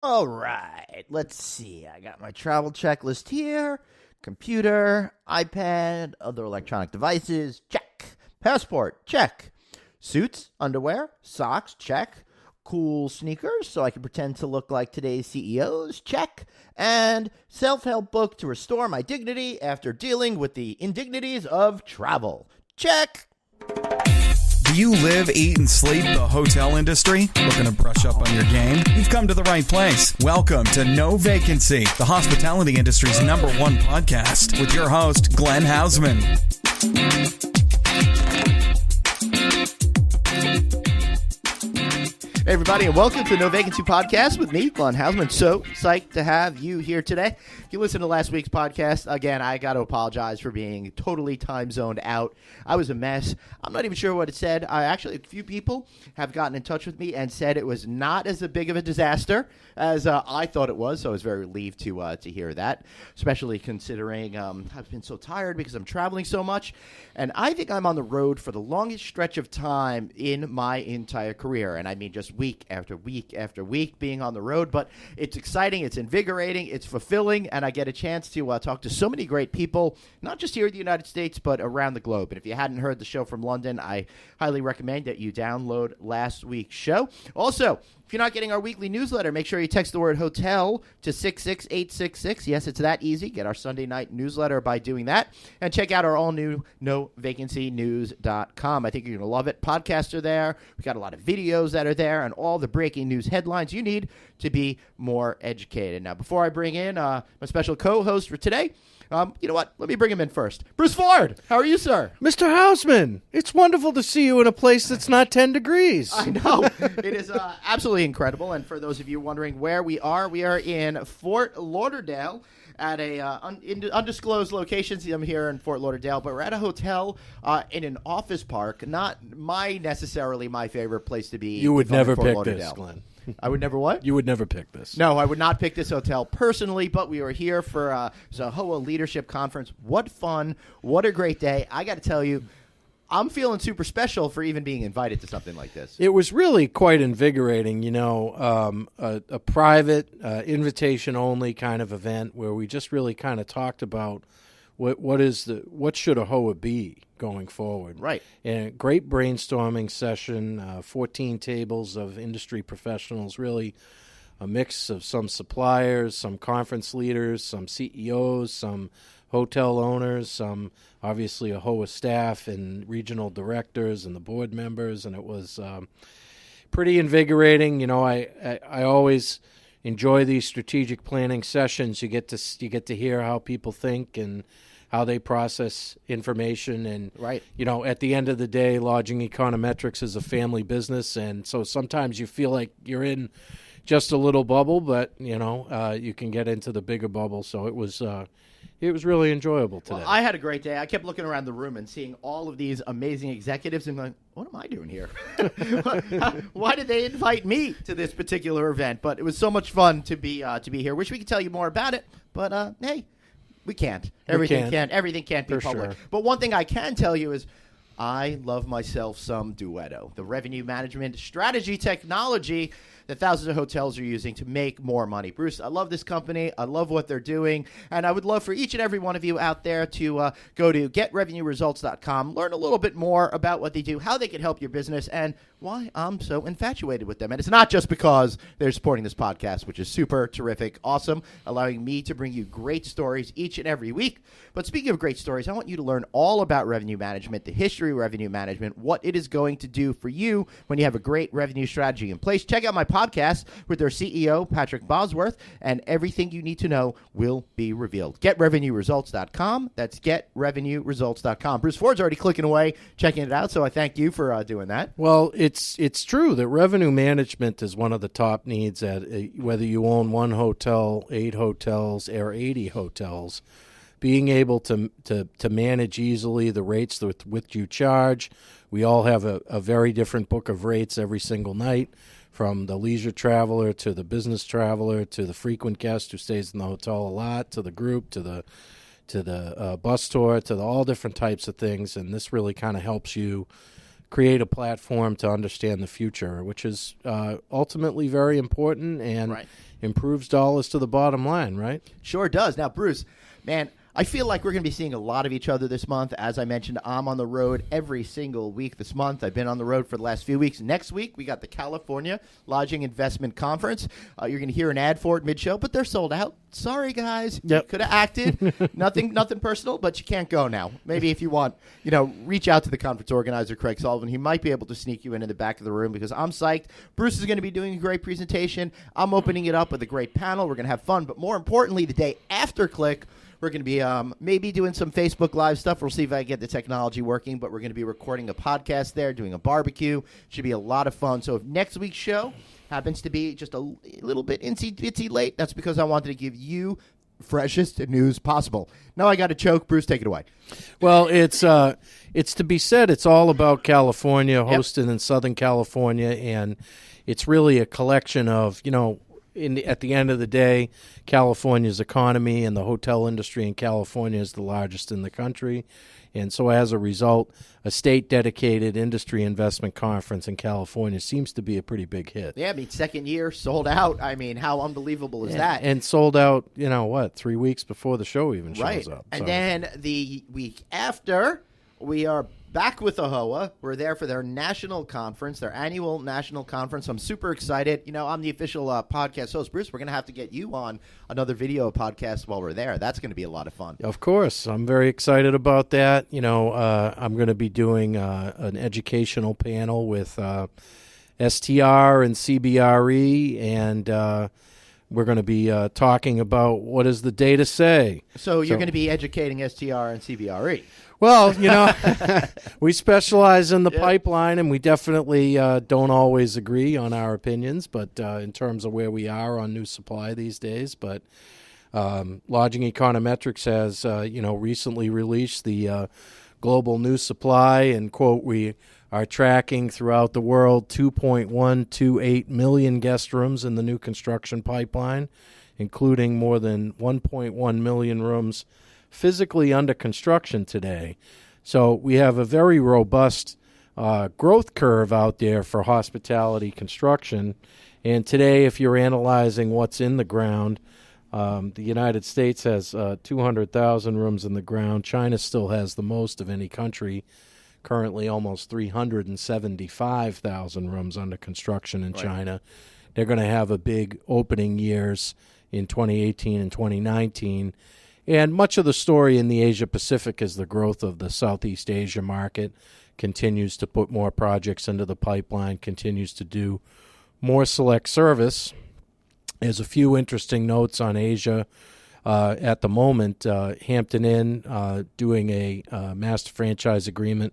All right, let's see. I got my travel checklist here. Computer, iPad, other electronic devices, check. Passport, check. Suits, underwear, socks, check. Cool sneakers so I can pretend to look like today's CEOs, check. And self-help book to restore my dignity after dealing with the indignities of travel, check. Do you live, eat, and sleep the hotel industry? Looking to brush up on your game? You've come to the right place. Welcome to No Vacancy, the hospitality industry's #1 podcast, with your host, Glenn Hausman. Hey everybody, and welcome to No Vacancy Podcast with me, Glenn Hausman. So psyched to have you here today. If you listened to last week's podcast, again, I got to apologize for being totally time zoned out. I was a mess. I'm not even sure what it said. A few people have gotten in touch with me and said it was not as big of a disaster as I thought it was, so I was very relieved to hear that, especially considering I've been so tired because I'm traveling so much, and I think I'm on the road for the longest stretch of time in my entire career, and I mean just week after week after week being on the road, but it's exciting, it's invigorating, it's fulfilling, and I get a chance to talk to so many great people, not just here in the United States, but around the globe. And if you hadn't heard the show from London, I highly recommend that you download last week's show. Also, if you're not getting our weekly newsletter, make sure you text the word hotel to 66866. Yes, it's that easy. Get our Sunday night newsletter by doing that. And check out our all-new NoVacancyNews.com. I think you're going to love it. Podcasts are there. We've got a lot of videos that are there and all the breaking news headlines you need to be more educated. Now, before I bring in my special co-host for today, you know what? Let me bring him in first. Bruce Ford, how are you, sir? Mr. Hausman, it's wonderful to see you in a place that's not 10 degrees. I know. It is absolutely incredible. And for those of you wondering where we are in Fort Lauderdale at a undisclosed location. I'm here in Fort Lauderdale, but we're at a hotel in an office park. Not necessarily my favorite place to be. You would never Fort pick Lauderdale. this, Glenn. I would never what? You would never pick this. No, I would not pick this hotel personally, but we were here for Zahoa Leadership Conference. What fun. What a great day. I got to tell you, I'm feeling super special for even being invited to something like this. It was really quite invigorating, a private, invitation-only kind of event where we just really kind of talked about what should a HOA be going forward. Right. And great brainstorming session, 14 tables of industry professionals, really a mix of some suppliers, some conference leaders, some CEOs, some hotel owners, some obviously a HOA staff and regional directors and the board members, and it was pretty invigorating. I always enjoy these strategic planning sessions. You get to hear how people think and how they process information. And, right. At the end of the day, lodging Econometrics is a family business. And so sometimes you feel like you're in just a little bubble, but, you can get into the bigger bubble. So it was really enjoyable today. Well, I had a great day. I kept looking around the room and seeing all of these amazing executives and going, what am I doing here? Why did they invite me to this particular event? But it was so much fun to be here. Wish we could tell you more about it, but hey, we can't. Everything can't be For public. sure. But one thing I can tell you is I love myself some Duetto, the revenue management strategy technology that thousands of hotels are using to make more money. Bruce, I love this company. I love what they're doing. And I would love for each and every one of you out there to go to getrevenueresults.com, learn a little bit more about what they do, how they can help your business, and why I'm so infatuated with them. And it's not just because they're supporting this podcast, which is super terrific, awesome, allowing me to bring you great stories each and every week. But speaking of great stories, I want you to learn all about revenue management, the history of revenue management, what it is going to do for you when you have a great revenue strategy in place. Check out my podcast with their CEO, Patrick Bosworth, and everything you need to know will be revealed. GetRevenueResults.com. That's GetRevenueResults.com. Bruce Ford's already clicking away, checking it out, so I thank you for doing that. Well, it's true that revenue management is one of the top needs at whether you own one hotel, 8 hotels, or 80 hotels. Being able to manage easily the rates with which you charge. We all have a very different book of rates every single night, from the leisure traveler to the business traveler to the frequent guest who stays in the hotel a lot to the group to the bus tour to all different types of things. And this really kind of helps you create a platform to understand the future, which is ultimately very important. And right. improves dollars to the bottom line, right? Sure does. Now, Bruce, man, I feel like we're going to be seeing a lot of each other this month. As I mentioned, I'm on the road every single week this month. I've been on the road for the last few weeks. Next week, we got the California Lodging Investment Conference. You're going to hear an ad for it mid-show, but they're sold out. Sorry, guys. Yep. You could have acted. Nothing personal, but you can't go now. Maybe if you want, reach out to the conference organizer, Craig Sullivan. He might be able to sneak you in the back of the room because I'm psyched. Bruce is going to be doing a great presentation. I'm opening it up with a great panel. We're going to have fun. But more importantly, the day after Click, we're going to be maybe doing some Facebook Live stuff. We'll see if I get the technology working, but we're going to be recording a podcast there, doing a barbecue. Should be a lot of fun. So if next week's show happens to be just a little bit itsy late, that's because I wanted to give you freshest news possible. Now I got to choke. Bruce, take it away. Well, it's to be said, it's all about California, hosted in Southern California, and it's really a collection of, at the end of the day, California's economy and the hotel industry in California is the largest in the country. And so as a result, a state-dedicated industry investment conference in California seems to be a pretty big hit. Yeah, second year, sold out. How unbelievable is that? And sold out, 3 weeks before the show even shows up. And then the week after, we are back with AHOA. We're there for their national conference, their annual national conference. I'm super excited. I'm the official podcast host. Bruce, we're going to have to get you on another video podcast while we're there. That's going to be a lot of fun. Of course. I'm very excited about that. I'm going to be doing an educational panel with STR and CBRE, and we're going to be talking about what does the data say. So you're going to be educating STR and CBRE. Well, we specialize in the pipeline, and we definitely don't always agree on our opinions, but in terms of where we are on new supply these days. But Lodging Econometrics has, recently released the global new supply, and, quote, we are tracking throughout the world 2.128 million guest rooms in the new construction pipeline, including more than 1.1 million rooms physically under construction today. So we have a very robust growth curve out there for hospitality construction. And today, if you're analyzing what's in the ground, the United States has 200,000 rooms in the ground. China still has the most of any country, currently almost 375,000 rooms under construction in China. They're going to have a big opening years in 2018 and 2019. And much of the story in the Asia-Pacific is the growth of the Southeast Asia market, continues to put more projects into the pipeline, continues to do more select service. There's a few interesting notes on Asia at the moment. Hampton Inn doing a master franchise agreement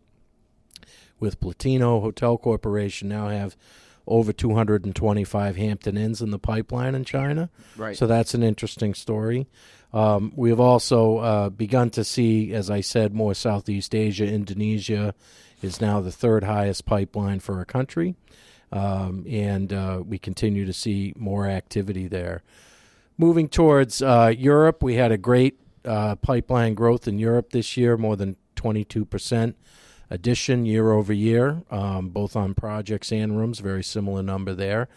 with Platino Hotel Corporation, now have over 225 Hampton Inns in the pipeline in China. Right. So that's an interesting story. We have also begun to see, as I said, more Southeast Asia. Indonesia is now the third highest pipeline for a country, and we continue to see more activity there. Moving towards Europe, we had a great pipeline growth in Europe this year, more than 22% addition year over year, both on projects and rooms, very similar number there.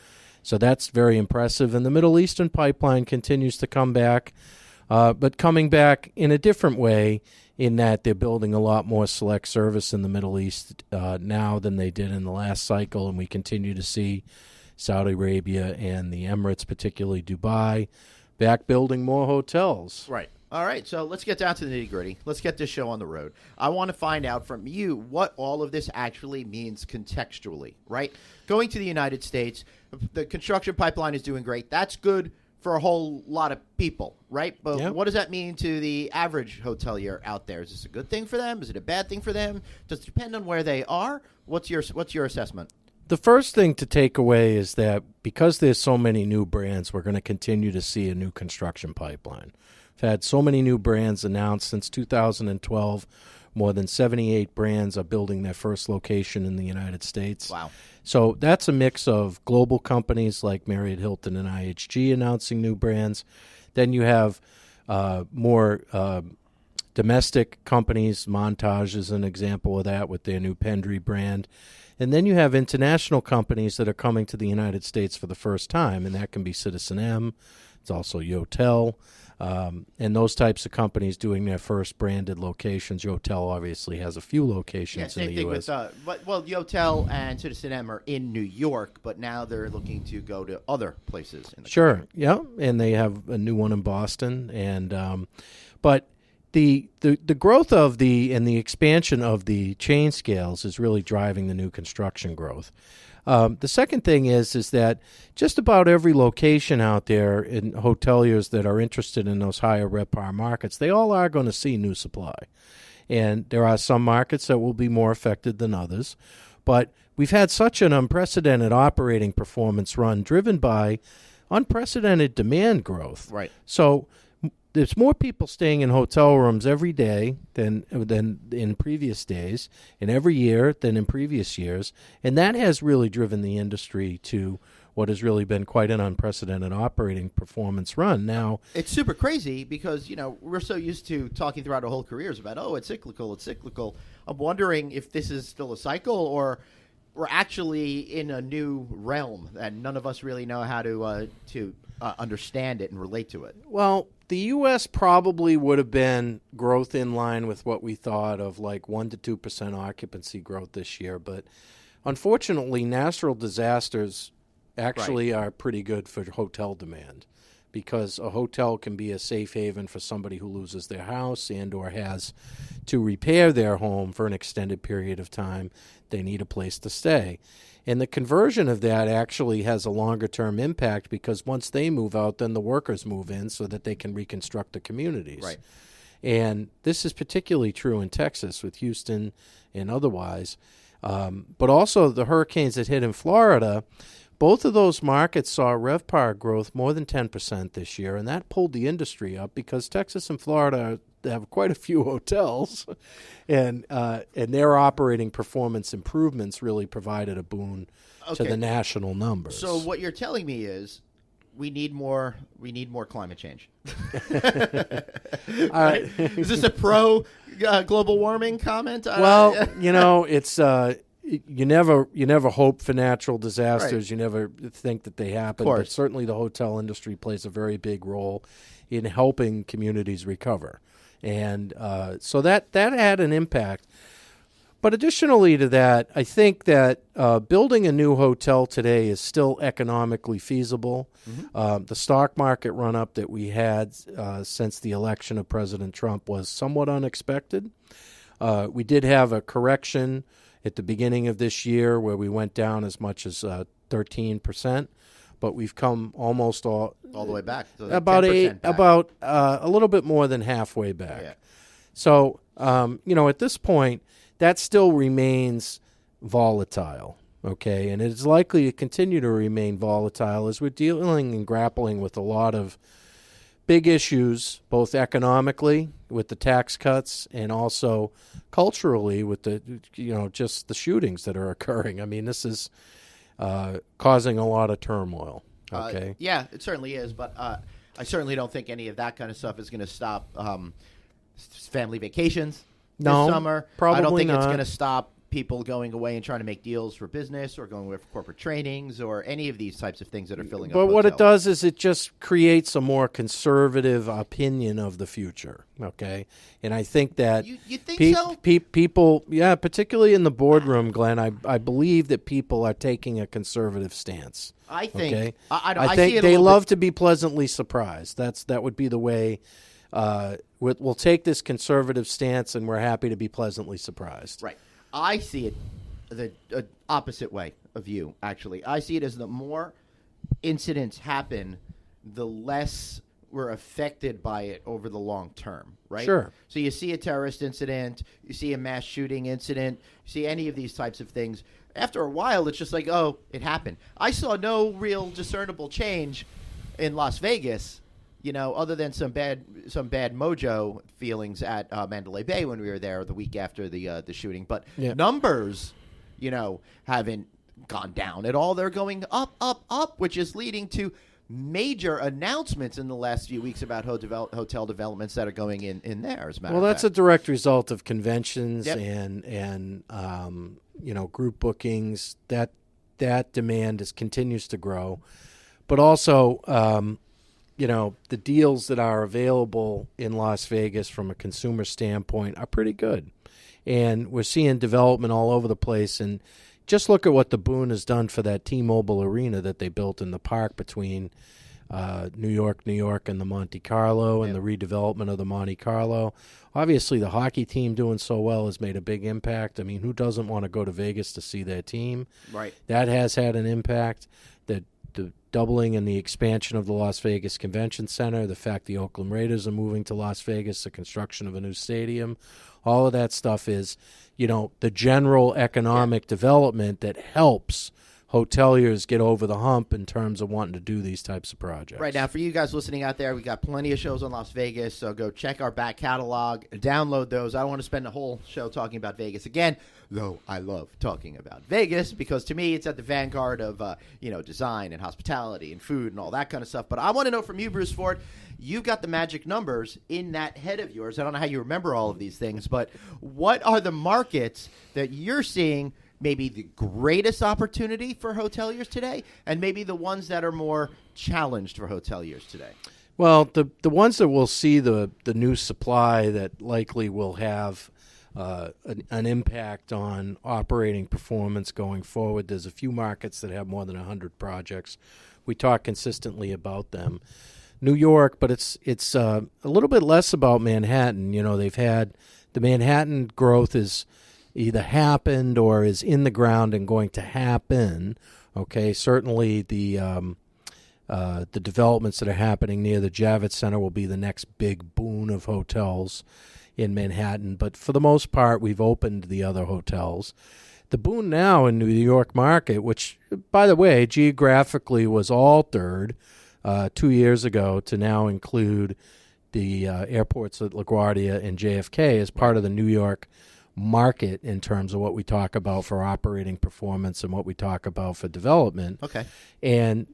So that's very impressive. And the Middle Eastern pipeline continues to come back, but coming back in a different way in that they're building a lot more select service in the Middle East now than they did in the last cycle, and we continue to see Saudi Arabia and the Emirates, particularly Dubai, back building more hotels. Right. All right, so let's get down to the nitty-gritty. Let's get this show on the road. I want to find out from you what all of this actually means contextually, right? Going to the United States, the construction pipeline is doing great. That's good for a whole lot of people, right? But What does that mean to the average hotelier out there? Is this a good thing for them? Is it a bad thing for them? Does it depend on where they are? What's your assessment? The first thing to take away is that because there's so many new brands, we're going to continue to see a new construction pipeline. We've had so many new brands announced since 2012. More than 78 brands are building their first location in the United States. Wow. So that's a mix of global companies like Marriott, Hilton, and IHG announcing new brands. Then you have more domestic companies. Montage is an example of that with their new Pendry brand. And then you have international companies that are coming to the United States for the first time, and that can be Citizen M. It's also Yotel. And those types of companies doing their first branded locations. Yotel obviously has a few locations in the U.S. Well, Yotel and Citizen M are in New York, but now they're looking to go to other places in the country. Yeah, and they have a new one in Boston. And but the growth of and the expansion of the chain scales is really driving the new construction growth. The second thing is that just about every location out there in hoteliers that are interested in those higher RevPAR markets, they all are going to see new supply. And there are some markets that will be more affected than others. But we've had such an unprecedented operating performance run driven by unprecedented demand growth. Right. So there's more people staying in hotel rooms every day than in previous days, and every year than in previous years, and that has really driven the industry to what has really been quite an unprecedented operating performance run. Now, it's super crazy because, we're so used to talking throughout our whole careers about, it's cyclical. I'm wondering if this is still a cycle or we're actually in a new realm and none of us really know how to understand it and relate to it. Well, the U.S. probably would have been growth in line with what we thought of, like 1% to 2% occupancy growth this year. But unfortunately, natural disasters actually are pretty good for hotel demand, because a hotel can be a safe haven for somebody who loses their house and or has to repair their home for an extended period of time. They need a place to stay. And the conversion of that actually has a longer-term impact, because once they move out, then the workers move in so that they can reconstruct the communities. Right. And this is particularly true in Texas with Houston and otherwise. But also the hurricanes that hit in Florida, both of those markets saw RevPAR growth more than 10% this year, and that pulled the industry up because Texas and Florida have quite a few hotels, and their operating performance improvements really provided a boon to the national numbers. So what you're telling me is we need more climate change. Right? Is this a pro global warming comment? Well, it's you never hope for natural disasters. Right. You never think that they happen. But certainly the hotel industry plays a very big role in helping communities recover. And so that had an impact. But additionally to that, I think that building a new hotel today is still economically feasible. Mm-hmm. The stock market run-up that we had since the election of President Trump was somewhat unexpected. We did have a correction at the beginning of this year where we went down as much as 13%. But we've come almost all the way back. So about a little bit more than halfway back. Yeah. So at this point, that still remains volatile. Okay, and it's likely to continue to remain volatile as we're dealing and grappling with a lot of big issues, both economically with the tax cuts and also culturally with the just the shootings that are occurring. I mean, this is causing a lot of turmoil. Okay. Yeah, it certainly is, but I certainly don't think any of that kind of stuff is going to stop family vacations this summer. Probably I don't think not. It's going to stop people going away and trying to make deals for business or going away for corporate trainings or any of these types of things that are filling up But what hotels. it does is it just creates a more conservative opinion of the future, okay? And I think that you think so? People, particularly in the boardroom, Glenn, I believe that people are taking a conservative stance. I think. Okay? I think see it they love to be pleasantly surprised. That would be the way. We'll take this conservative stance, and we're happy to be pleasantly surprised. Right. I see it the opposite way of you, actually. I see it as the more incidents happen, the less we're affected by it over the long term, right? Sure. So you see a terrorist incident, you see a mass shooting incident, you see any of these types of things. After a while, it's just like, oh, it happened. I saw no real discernible change in Las Vegas, other than some bad mojo feelings at Mandalay Bay when we were there the week after the shooting. But numbers, haven't gone down at all. They're going up, up, up, which is leading to major announcements in the last few weeks about hotel developments that are going in there, as a matter of fact. Well, that's a direct result of conventions and group bookings, that demand continues to grow. But also, the deals that are available in Las Vegas from a consumer standpoint are pretty good. And we're seeing development all over the place. And just look at what the Boone has done for that T-Mobile arena that they built in the park between New York, and the Monte Carlo, and the redevelopment of the Monte Carlo. Obviously, the hockey team doing so well has made a big impact. I mean, who doesn't want to go to Vegas to see their team? Right. That has had an impact. The doubling and the expansion of the Las Vegas Convention Center, the fact the Oakland Raiders are moving to Las Vegas, the construction of a new stadium, all of that stuff is, the general economic development that helps hoteliers get over the hump in terms of wanting to do these types of projects. Right now, for you guys listening out there, we got plenty of shows on Las Vegas, so go check our back catalog, download those. I don't want to spend the whole show talking about Vegas again, though I love talking about Vegas because to me it's at the vanguard of design and hospitality and food and all that kind of stuff. But I want to know from you, Bruce Ford, you've got the magic numbers in that head of yours. I don't know how you remember all of these things, but what are the markets that you're seeing maybe the greatest opportunity for hoteliers today, and maybe the ones that are more challenged for hoteliers today? Well, the ones that will see the new supply that likely will have an impact on operating performance going forward, there's a few markets that have more than 100 projects. We talk consistently about them. New York, but it's a little bit less about Manhattan. They've had the Manhattan growth is either happened or is in the ground and going to happen. Okay, certainly the developments that are happening near the Javits Center will be the next big boon of hotels in Manhattan. But for the most part, we've opened the other hotels. The boon now in the New York market, which, by the way, geographically was altered 2 years ago to now include the airports at LaGuardia and JFK as part of the New York market in terms of what we talk about for operating performance and what we talk about for development. Okay. And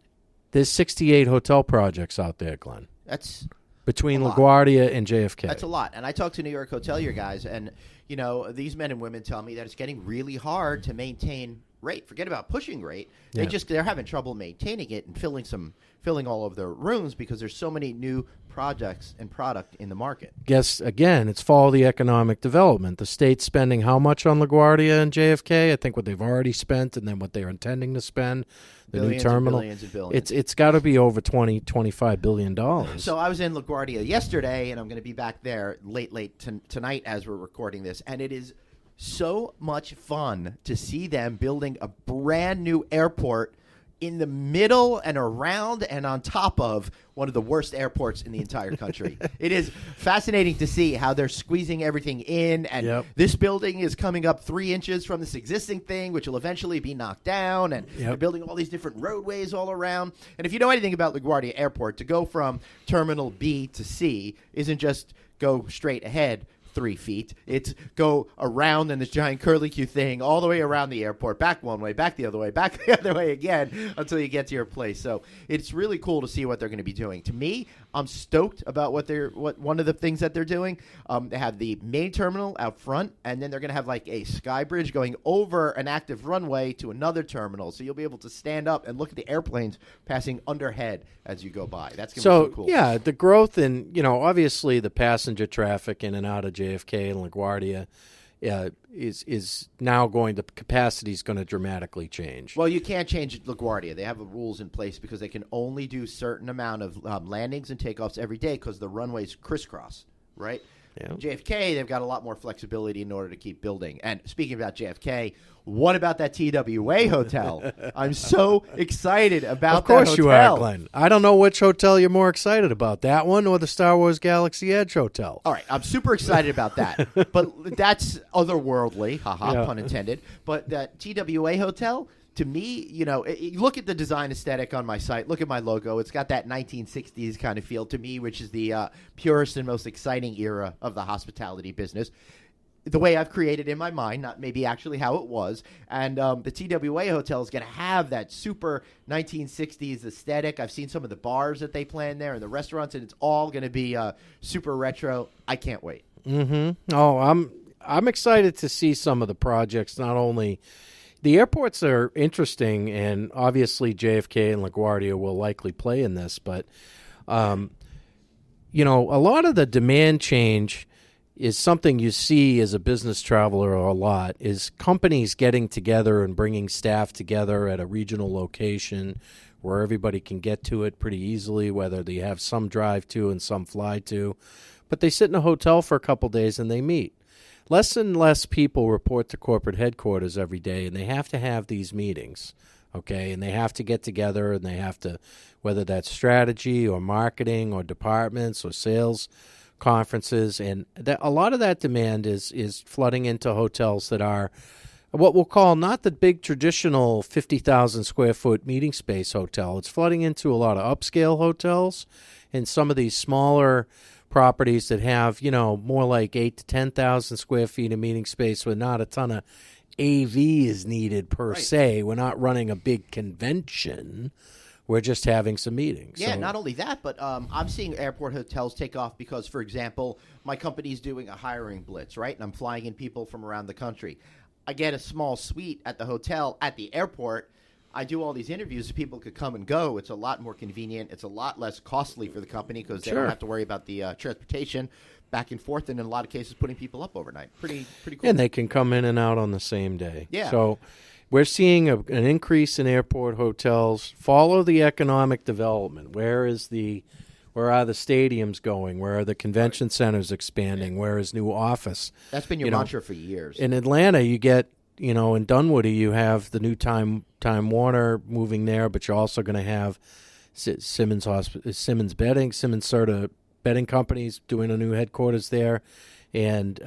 there's 68 hotel projects out there, Glenn. That's between LaGuardia and JFK. That's a lot. And I talk to New York hotelier guys, and, these men and women tell me that it's getting really hard to maintain rate. Forget about pushing rate. They're having trouble maintaining it and filling all of their rooms because there's so many new projects and product in the market. Guess, again, it's follow the economic development. The state's spending how much on LaGuardia and JFK? I think what they've already spent and then what they're intending to spend. The billions new terminal. And billions. It's got to be over $25 billion. So I was in LaGuardia yesterday, and I'm going to be back there late tonight as we're recording this, and it is so much fun to see them building a brand new airport in the middle and around and on top of one of the worst airports in the entire country. It is fascinating to see how they're squeezing everything in, and this building is coming up 3 inches from this existing thing, which will eventually be knocked down, and they're building all these different roadways all around. And if you know anything about LaGuardia Airport, to go from Terminal B to C isn't just go straight ahead 3 feet. It's go around in this giant curlicue thing all the way around the airport, back one way, back the other way, back the other way again until you get to your place. So it's really cool to see what they're going to be doing. To me, I'm stoked about what one of the things that they're doing. They have the main terminal out front, and then they're going to have like a sky bridge going over an active runway to another terminal. So you'll be able to stand up and look at the airplanes passing underhead as you go by. That's going to be so cool. Yeah, the growth in, obviously the passenger traffic in and out of JFK and LaGuardia is now the capacity is going to dramatically change. Well, you can't change LaGuardia. They have rules in place because they can only do certain amount of landings and takeoffs every day because the runways crisscross, right? Yeah. JFK, they've got a lot more flexibility in order to keep building. And speaking about JFK, what about that TWA hotel? I'm so excited about that hotel. Of course you are, Glenn. I don't know which hotel you're more excited about, that one or the Star Wars Galaxy Edge Hotel. All right, I'm super excited about that. But that's otherworldly, pun intended. But that TWA hotel, to me, look at the design aesthetic on my site. Look at my logo. It's got that 1960s kind of feel to me, which is the purest and most exciting era of the hospitality business. The way I've created in my mind, not maybe actually how it was. And the TWA hotel is going to have that super 1960s aesthetic. I've seen some of the bars that they plan there and the restaurants, and it's all going to be super retro. I can't wait. Mm-hmm. Oh, I'm excited to see some of the projects. Not only the airports are interesting, and obviously JFK and LaGuardia will likely play in this, but you know, a lot of the demand change is something you see as a business traveler a lot, is companies getting together and bringing staff together at a regional location where everybody can get to it pretty easily, whether they have some drive to and some fly to. But they sit in a hotel for a couple days and they meet. Less and less people report to corporate headquarters every day, and they have to have these meetings, okay? And they have to get together, and they have to, whether that's strategy or marketing or departments or sales conferences, and a lot of that demand is flooding into hotels that are what we'll call not the big traditional 50,000 square foot meeting space hotel. It's flooding into a lot of upscale hotels and some of these smaller properties that have, you know, more like 8 to 10,000 square feet of meeting space where not a ton of AV is needed per se. We're not running a big convention. We're just having some meetings. Yeah, so, not only that, but I'm seeing airport hotels take off because, for example, my company's doing a hiring blitz, right? And I'm flying in people from around the country. I get a small suite at the hotel at the airport. I do all these interviews so people could come and go. It's a lot more convenient. It's a lot less costly for the company because they don't have to worry about the transportation back and forth, and in a lot of cases putting people up overnight. Pretty cool. And they can come in and out on the same day. Yeah. So we're seeing an increase in airport hotels. Follow the economic development. Where are the stadiums going? Where are the convention centers expanding? Where is new office? That's been your mantra for years. In Atlanta, you get, you know, in Dunwoody, you have the new Time Warner moving there, but you're also going to have Simmons Bedding, Simmons Serta Bedding Companies doing a new headquarters there, and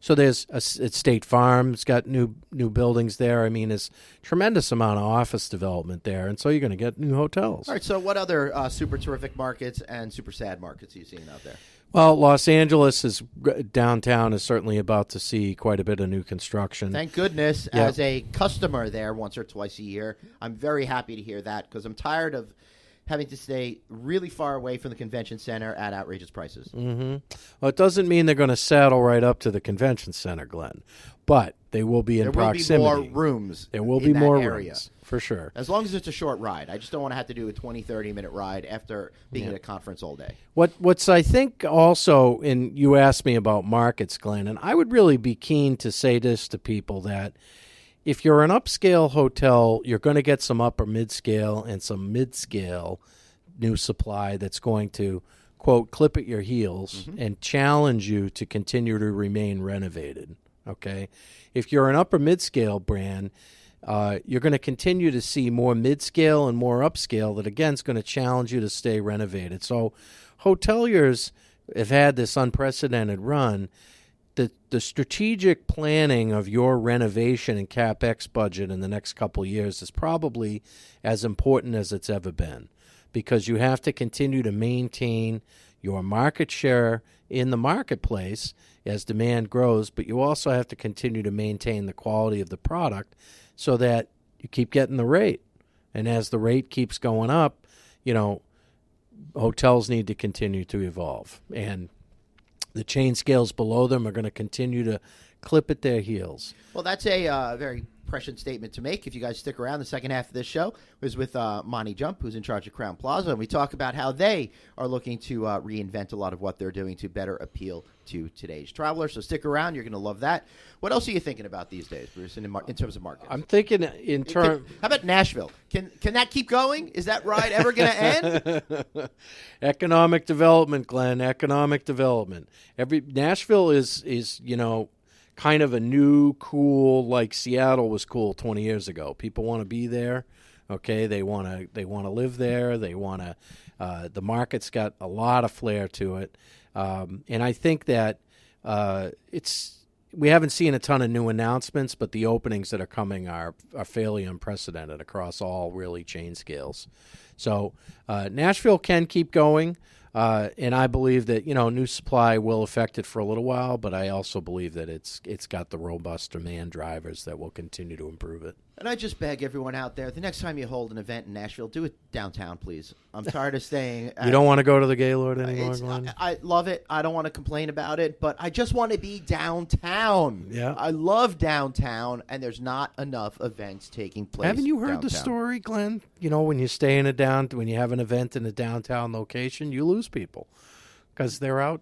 so there's State Farm's got new buildings there. I mean, there's tremendous amount of office development there, and so you're going to get new hotels. All right. So, what other super terrific markets and super sad markets are you seeing out there? Well, Los Angeles downtown is certainly about to see quite a bit of new construction. Thank goodness. Yep. As a customer there once or twice a year, I'm very happy to hear that because I'm tired of having to stay really far away from the convention center at outrageous prices. Mm-hmm. Well, it doesn't mean they're going to saddle right up to the convention center, Glenn, but they will be in proximity. There will be more rooms. There will in be that more area. rooms, for sure. As long as it's a short ride. I just don't want to have to do a 20, 30-minute ride after being at a conference all day. What's I think also, and you asked me about markets, Glenn, and I would really be keen to say this to people that if you're an upscale hotel, you're going to get some upper mid-scale and some mid-scale new supply that's going to, quote, clip at your heels and challenge you to continue to remain renovated, okay? If you're an upper mid-scale brand, you're going to continue to see more mid-scale and more upscale that, again, is going to challenge you to stay renovated. So hoteliers have had this unprecedented run. The strategic planning of your renovation and CapEx budget in the next couple of years is probably as important as it's ever been, because you have to continue to maintain your market share in the marketplace as demand grows, but you also have to continue to maintain the quality of the product so that you keep getting the rate. And as the rate keeps going up, you know, hotels need to continue to evolve. And the chain scales below them are going to continue to clip at their heels. Well, that's a very prescient statement to make. If you guys stick around, the second half of this show is with Monte Jump, who's in charge of Crowne Plaza, and we talk about how they are looking to reinvent a lot of what they're doing to better appeal to today's traveler. So stick around. You're going to love that. What else are you thinking about these days, Bruce, in terms of markets? I'm thinking in terms... How about Nashville? Can that keep going? Is that ride ever going to end? Economic development, Glenn, economic development. Nashville is, you know, kind of a new, cool, like Seattle was cool 20 years ago. People want to be there. Okay, they want to live there. They want to. The market's got a lot of flair to it, and I think that we haven't seen a ton of new announcements, but the openings that are coming are fairly unprecedented across all really chain scales. So Nashville can keep going. And I believe that, you know, new supply will affect it for a little while, but I also believe that it's got the robust demand drivers that will continue to improve it. And I just beg everyone out there, the next time you hold an event in Nashville, do it downtown, please. I'm tired of staying. You don't want to go to the Gaylord anymore, Glenn? I love it. I don't want to complain about it, but I just want to be downtown. Yeah. I love downtown, and there's not enough events taking place. Haven't you heard downtown. the story, Glenn? You know, when you stay in when you have an event in a downtown location, you lose people because they're out.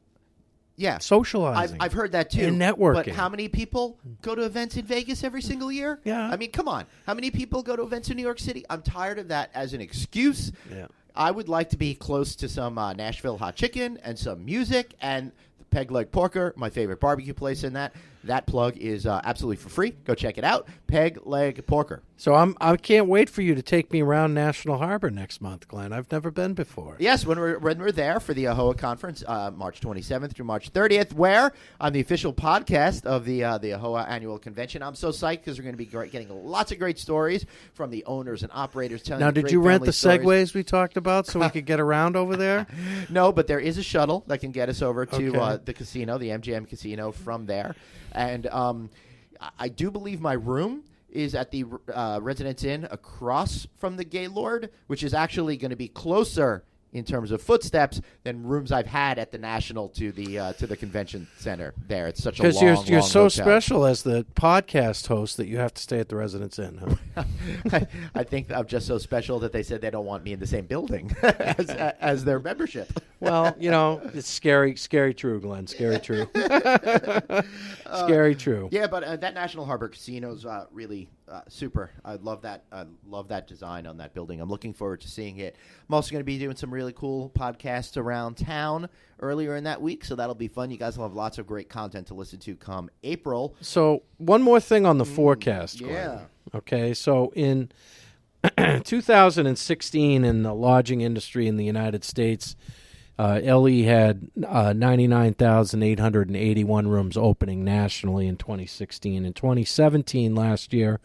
Yeah, socializing. I've heard that too. And networking. But how many people go to events in Vegas every single year? Yeah. I mean, come on. How many people go to events in New York City? I'm tired of that as an excuse. Yeah. I would like to be close to some Nashville hot chicken and some music and Peg Leg Porker, my favorite barbecue place in that. That plug is absolutely for free. Go check it out. Peg Leg Porker. So I can't wait for you to take me around National Harbor next month, Glenn. I've never been before. Yes, when we're there for the AHOA conference, March 27th through March 30th, where on the official podcast of the AHOA annual convention. I'm so psyched because we're going to be getting lots of great stories from the owners and operators telling. Now, did you rent the stories. Segways we talked about so we could get around over there? No, but there is a shuttle that can get us over to Okay. the casino, the MGM casino, from there. And I do believe my room is at the Residence Inn across from the Gaylord, which is actually going to be closer in terms of footsteps than rooms I've had at the National to the convention center there. It's such a long, Because you're long so hotel. special as the podcast host that you have to stay at the Residence Inn, huh? I think I'm just so special that they said they don't want me in the same building as their membership. Well, you know, it's scary true, Glenn. Scary true. Scary true. Yeah, but that National Harbor Casino's really super. I love that. I love that design on that building. I'm looking forward to seeing it. I'm also going to be doing some really cool podcasts around town earlier in that week, so that'll be fun. You guys will have lots of great content to listen to come April. So one more thing on the forecast, Glenn. Yeah. Okay, so in 2016 in the lodging industry in the United States, LE had 99,881 rooms opening nationally in 2016. In 2017, last year,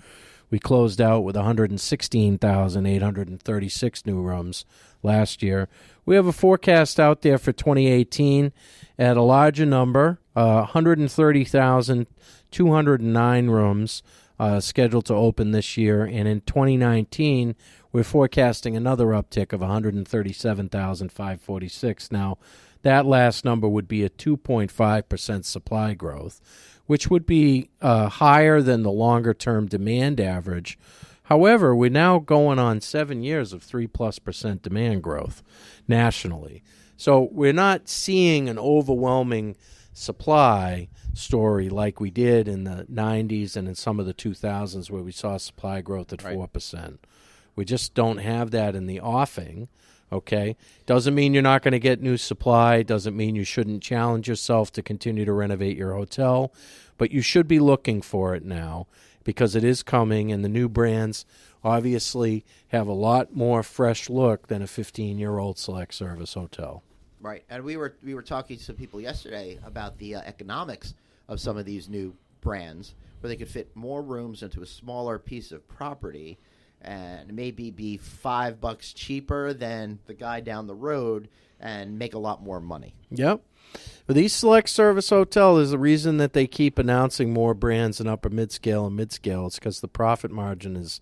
we closed out with 116,836 new rooms last year. We have a forecast out there for 2018 at a larger number, 130,209 rooms scheduled to open this year. And in 2019, we're forecasting another uptick of 137,546. Now, that last number would be a 2.5% supply growth, which would be higher than the longer-term demand average. However, we're now going on 7 years of 3+% demand growth nationally. So we're not seeing an overwhelming supply story like we did in the 90s and in some of the 2000s where we saw supply growth at 4%. We just don't have that in the offing, okay? Doesn't mean you're not going to get new supply. Doesn't mean you shouldn't challenge yourself to continue to renovate your hotel. But you should be looking for it now because it is coming, and the new brands obviously have a lot more fresh look than a 15-year-old select service hotel. Right, and we were talking to some people yesterday about the economics of some of these new brands, where they could fit more rooms into a smaller piece of property, and maybe be $5 cheaper than the guy down the road, and make a lot more money. Yep. But these select service hotels is the reason that they keep announcing more brands in upper mid-scale and mid-scale. It's because the profit margin is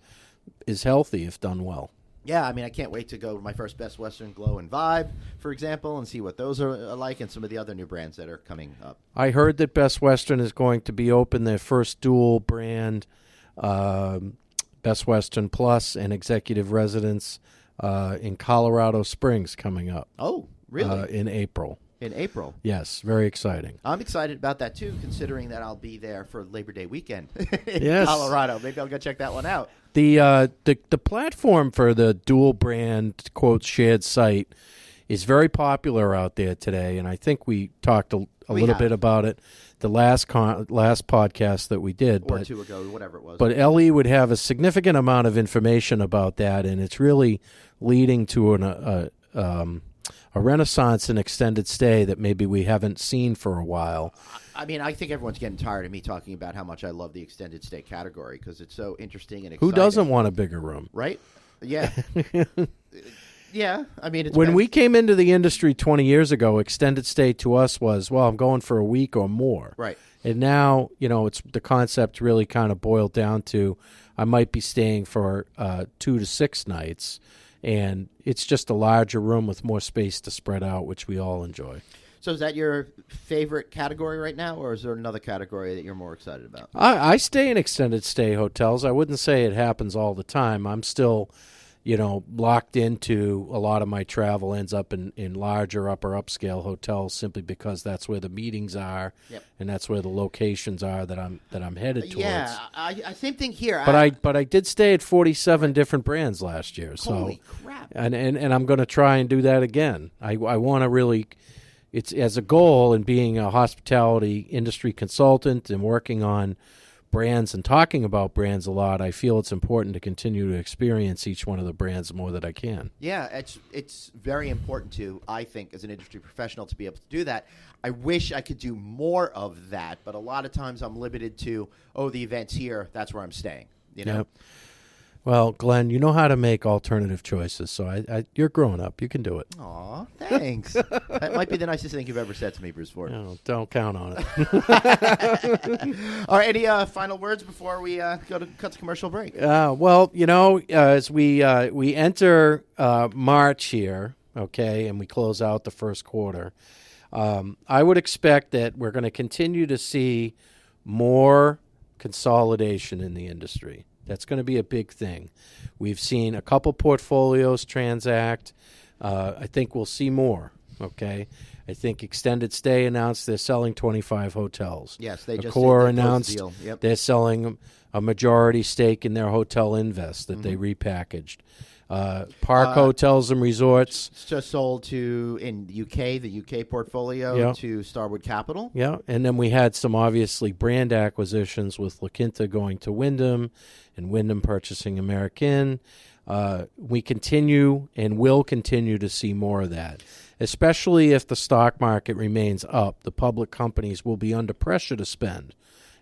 healthy if done well. Yeah, I mean, I can't wait to go to my first Best Western Glow and Vibe, for example, and see what those are like and some of the other new brands that are coming up. I heard that Best Western is going to be open their first dual brand, Best Western Plus and Executive Residence in Colorado Springs coming up. Oh, really? In April. In April. Yes, very exciting. I'm excited about that, too, considering that I'll be there for Labor Day weekend in Yes. Colorado. Maybe I'll go check that one out. The platform for the dual brand, quote, shared site is very popular out there today, and I think we talked a little bit about it the last podcast that we did. Or two ago, whatever it was. But LE would have a significant amount of information about that, and it's really leading to a renaissance in extended stay that maybe we haven't seen for a while. I mean, I think everyone's getting tired of me talking about how much I love the extended stay category because it's so interesting and exciting. Who doesn't want a bigger room? Right? Yeah. Yeah. I mean, when we came into the industry 20 years ago, extended stay to us was, well, I'm going for a week or more. Right. And now, it's the concept really kind of boiled down to, I might be staying for 2 to 6 nights, and it's just a larger room with more space to spread out, which we all enjoy. So is that your favorite category right now, or is there another category that you're more excited about? I stay in extended stay hotels. I wouldn't say it happens all the time. I'm still, locked into a lot of my travel ends up in larger upper upscale hotels simply because that's where the meetings are, and that's where the locations are that I'm headed towards. Yeah, I same thing here. But I did stay at 47 different brands last year. Holy crap! And I'm going to try and do that again. I want to really. It's as a goal in being a hospitality industry consultant and working on brands and talking about brands a lot, I feel it's important to continue to experience each one of the brands more that I can. Yeah, it's very important to, I think, as an industry professional to be able to do that. I wish I could do more of that, but a lot of times I'm limited to, the event's here, that's where I'm staying, Yep. Well, Glenn, you know how to make alternative choices, so you're growing up. You can do it. Aw, thanks. That might be the nicest thing you've ever said to me, Bruce Ford. No, don't count on it. All right, any final words before we cut to commercial break? Well, as we enter March here, okay, and we close out the first quarter, I would expect that we're going to continue to see more consolidation in the industry. That's going to be a big thing. We've seen a couple portfolios transact. I think we'll see more, okay? I think Extended Stay announced they're selling 25 hotels. Yes, they just Accor announced the deal. they're selling a majority stake in their Hotel Invest that they repackaged. Park Hotels and Resorts. It's just sold to, in the UK portfolio, to Starwood Capital. Yeah, and then we had some obviously brand acquisitions with La Quinta going to Wyndham and Wyndham purchasing American. We continue and will continue to see more of that, especially if the stock market remains up. The public companies will be under pressure to spend,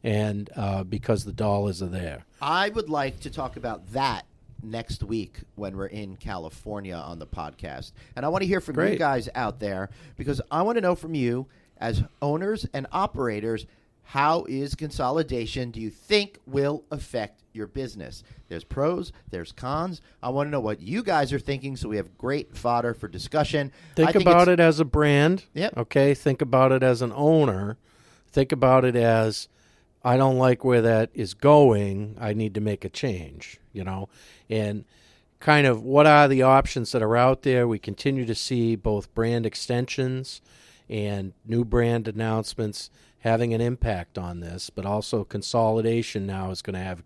and because the dollars are there. I would like to talk about that next week when we're in California on the podcast. And I want to hear from you guys out there, because I want to know from you as owners and operators, how is consolidation, do you think, will affect your business? There's pros, there's cons. I want to know what you guys are thinking, so we have great fodder for discussion. Think about it as a brand. Yep. Okay, think about it as an owner. Think about it as, I don't like where that is going. I need to make a change, and kind of what are the options that are out there. We continue to see both brand extensions and new brand announcements having an impact on this, but also consolidation now is going to have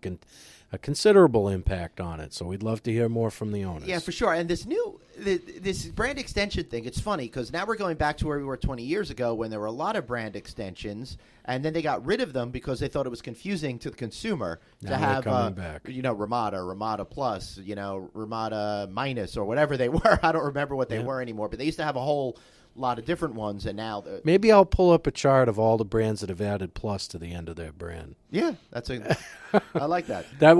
a considerable impact on it. So we'd love to hear more from the owners. Yeah, for sure. And this this brand extension thing, it's funny because now we're going back to where we were 20 years ago when there were a lot of brand extensions, and then they got rid of them because they thought it was confusing to the consumer to have, Ramada Plus, Ramada Minus, or whatever they were. I don't remember what they were anymore, but they used to have a whole lot of different ones, and now maybe I'll pull up a chart of all the brands that have added plus to the end of their brand. Yeah, I like that. That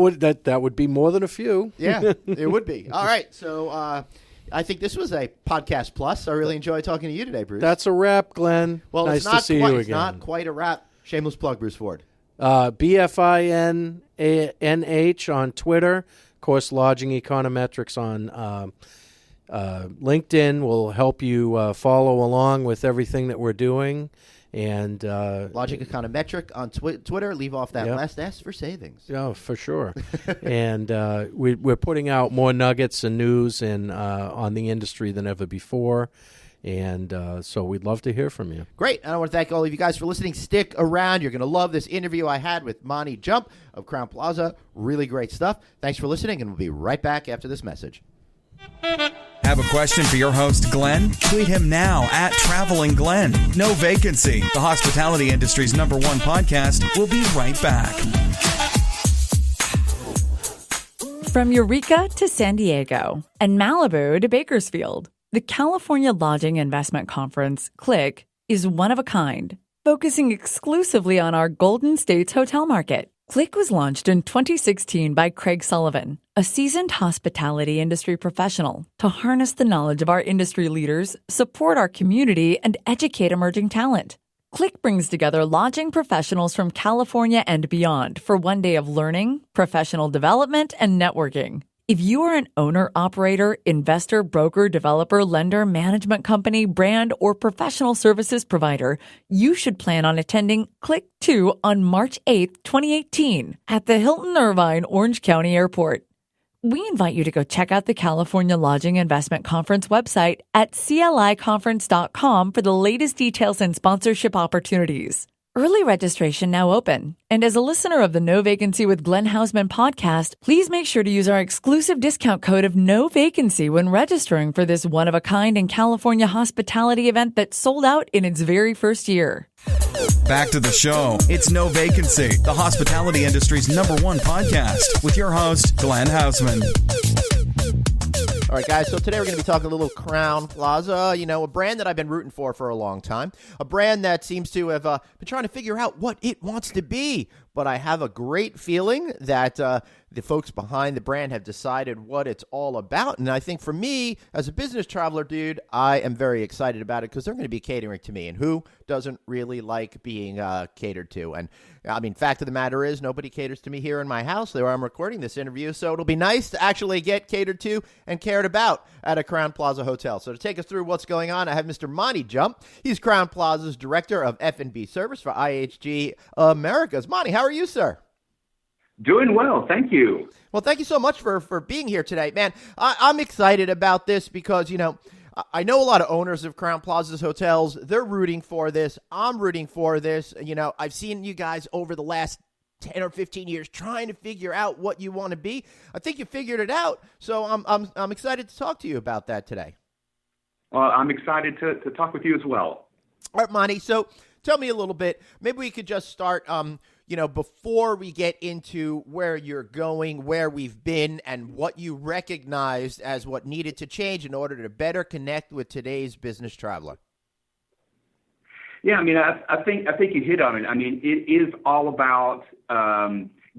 would be more than a few. Yeah, it would be. All right, so I think this was a podcast plus. I really enjoyed talking to you today, Bruce. That's a wrap, Glenn. Well, nice to see you again. It's not quite a wrap. Shameless plug, Bruce Ford. BFINANH on Twitter. Of course, Lodging Econometrics on LinkedIn will help you follow along with everything that we're doing. And Logic Econometric on Twitter. Leave off that last S for savings. Yeah, for sure. And we're putting out more nuggets and news and on the industry than ever before. And so we'd love to hear from you. Great. And I want to thank all of you guys for listening. Stick around. You're going to love this interview I had with Monte Jump of Crowne Plaza. Really great stuff. Thanks for listening, and we'll be right back after this message. Have a question for your host, Glenn? Tweet him now at Traveling Glenn. No Vacancy, the hospitality industry's #1 podcast. We'll be right back. From Eureka to San Diego and Malibu to Bakersfield, the California Lodging Investment Conference, CLIC, is one of a kind, focusing exclusively on our Golden States hotel market. CLIC was launched in 2016 by Craig Sullivan, a seasoned hospitality industry professional, to harness the knowledge of our industry leaders, support our community, and educate emerging talent. Click brings together lodging professionals from California and beyond for one day of learning, professional development, and networking. If you are an owner, operator, investor, broker, developer, lender, management company, brand, or professional services provider, you should plan on attending Click 2 on March 8th, 2018 at the Hilton Irvine, Orange County Airport. We invite you to go check out the California Lodging Investment Conference website at cliconference.com for the latest details and sponsorship opportunities. Early registration now open. And as a listener of the No Vacancy with Glenn Hausman podcast, please make sure to use our exclusive discount code of No Vacancy when registering for this one-of-a-kind in California hospitality event that sold out in its very first year. Back to the show. It's No Vacancy, the hospitality industry's #1 podcast with your host, Glenn Hausman. All right, guys, so today we're going to be talking a little Crowne Plaza, a brand that I've been rooting for a long time, a brand that seems to have been trying to figure out what it wants to be. But I have a great feeling that the folks behind the brand have decided what it's all about. And I think for me, as a business traveler, dude, I am very excited about it because they're going to be catering to me. And who doesn't really like being catered to? And I mean, fact of the matter is nobody caters to me here in my house where I'm recording this interview. So it'll be nice to actually get catered to and cared about at a Crowne Plaza hotel. So to take us through what's going on, I have Mr. Monte Jump. He's Crowne Plaza's Director of F&B Service for IHG Americas. Monte, how are you, sir? Doing well, thank you. Well, thank you so much for being here today, man. I'm excited about this because, I know a lot of owners of Crowne Plaza's hotels. They're rooting for this. I'm rooting for this. I've seen you guys over the last 10 or 15 years trying to figure out what you want to be. I think you figured it out. So I'm excited to talk to you about that today. Well, I'm excited to talk with you as well. All right, Monte. So tell me a little bit. Maybe we could just start, before we get into where you're going, where we've been, and what you recognized as what needed to change in order to better connect with today's business traveler. Yeah, I mean, I think you hit on it. I mean, it is all about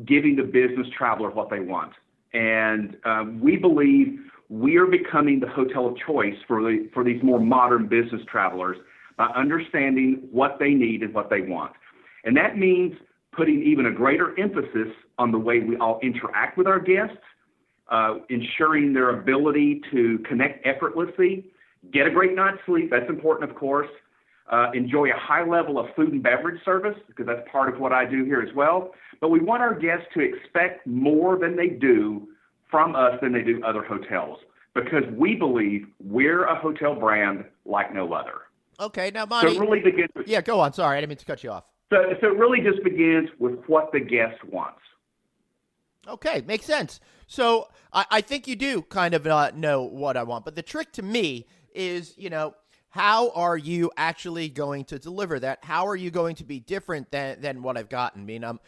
giving the business traveler what they want, and we believe we are becoming the hotel of choice for these more modern business travelers by understanding what they need and what they want, and that means putting even a greater emphasis on the way we all interact with our guests, ensuring their ability to connect effortlessly, get a great night's sleep, that's important, of course, enjoy a high level of food and beverage service, because that's part of what I do here as well. But we want our guests to expect more than they do from us than they do other hotels, because we believe we're a hotel brand like no other. Okay, now, Monte. So it really begins with, yeah, go on. Sorry, I didn't mean to cut you off. So it really just begins with what the guest wants. Okay, makes sense. So I think you do kind of know what I want. But the trick to me is, how are you actually going to deliver that? How are you going to be different than what I've gotten? I mean,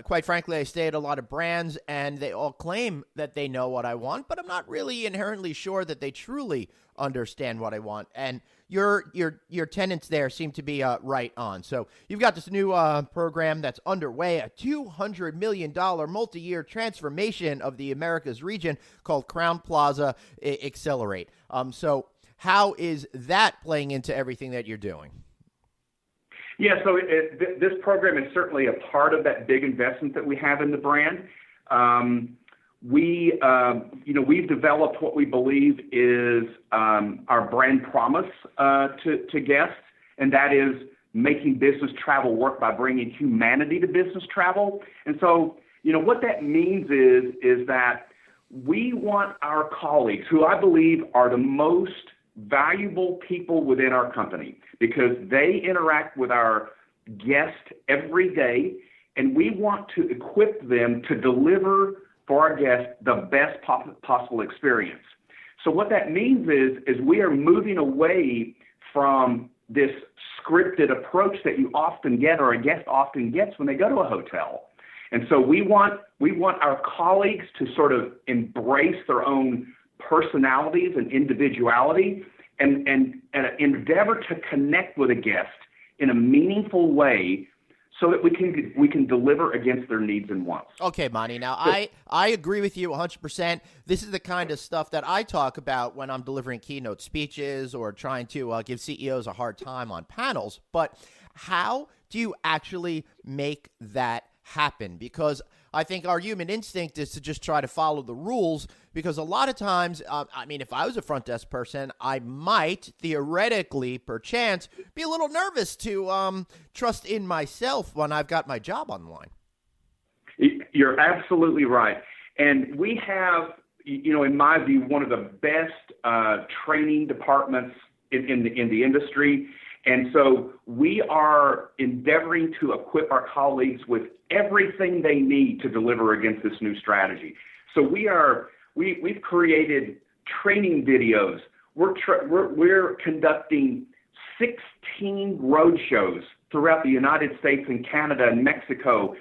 quite frankly, I stay at a lot of brands, and they all claim that they know what I want, but I'm not really inherently sure that they truly understand what I want. And your tenants there seem to be right on. So you've got this new program that's underway, a $200 million multi-year transformation of the Americas region called Crowne Plaza Accelerate. So how is that playing into everything that you're doing? Yeah, so this program is certainly a part of that big investment that we have in the brand. We've developed what we believe is our brand promise to guests, and that is making business travel work by bringing humanity to business travel. And so, what that means is that we want our colleagues, who I believe are the most valuable people within our company, because they interact with our guests every day, and we want to equip them to deliver for our guests the best possible experience. So what that means is we are moving away from this scripted approach that you often get, or a guest often gets when they go to a hotel. And so we want our colleagues to sort of embrace their own personalities and individuality and endeavor to connect with a guest in a meaningful way, so that we can deliver against their needs and wants. Okay, Monty. Now, I agree with you 100%. This is the kind of stuff that I talk about when I'm delivering keynote speeches or trying to give CEOs a hard time on panels. But how do you actually make that happen? Because I think our human instinct is to just try to follow the rules, because a lot of times, if I was a front desk person, I might theoretically, perchance, be a little nervous to trust in myself when I've got my job on the line. You're absolutely right. And we have, in my view, one of the best training departments in the industry. And so we are endeavoring to equip our colleagues with everything they need to deliver against this new strategy. So we've created training videos. We're conducting 16 road shows throughout the United States and Canada and Mexico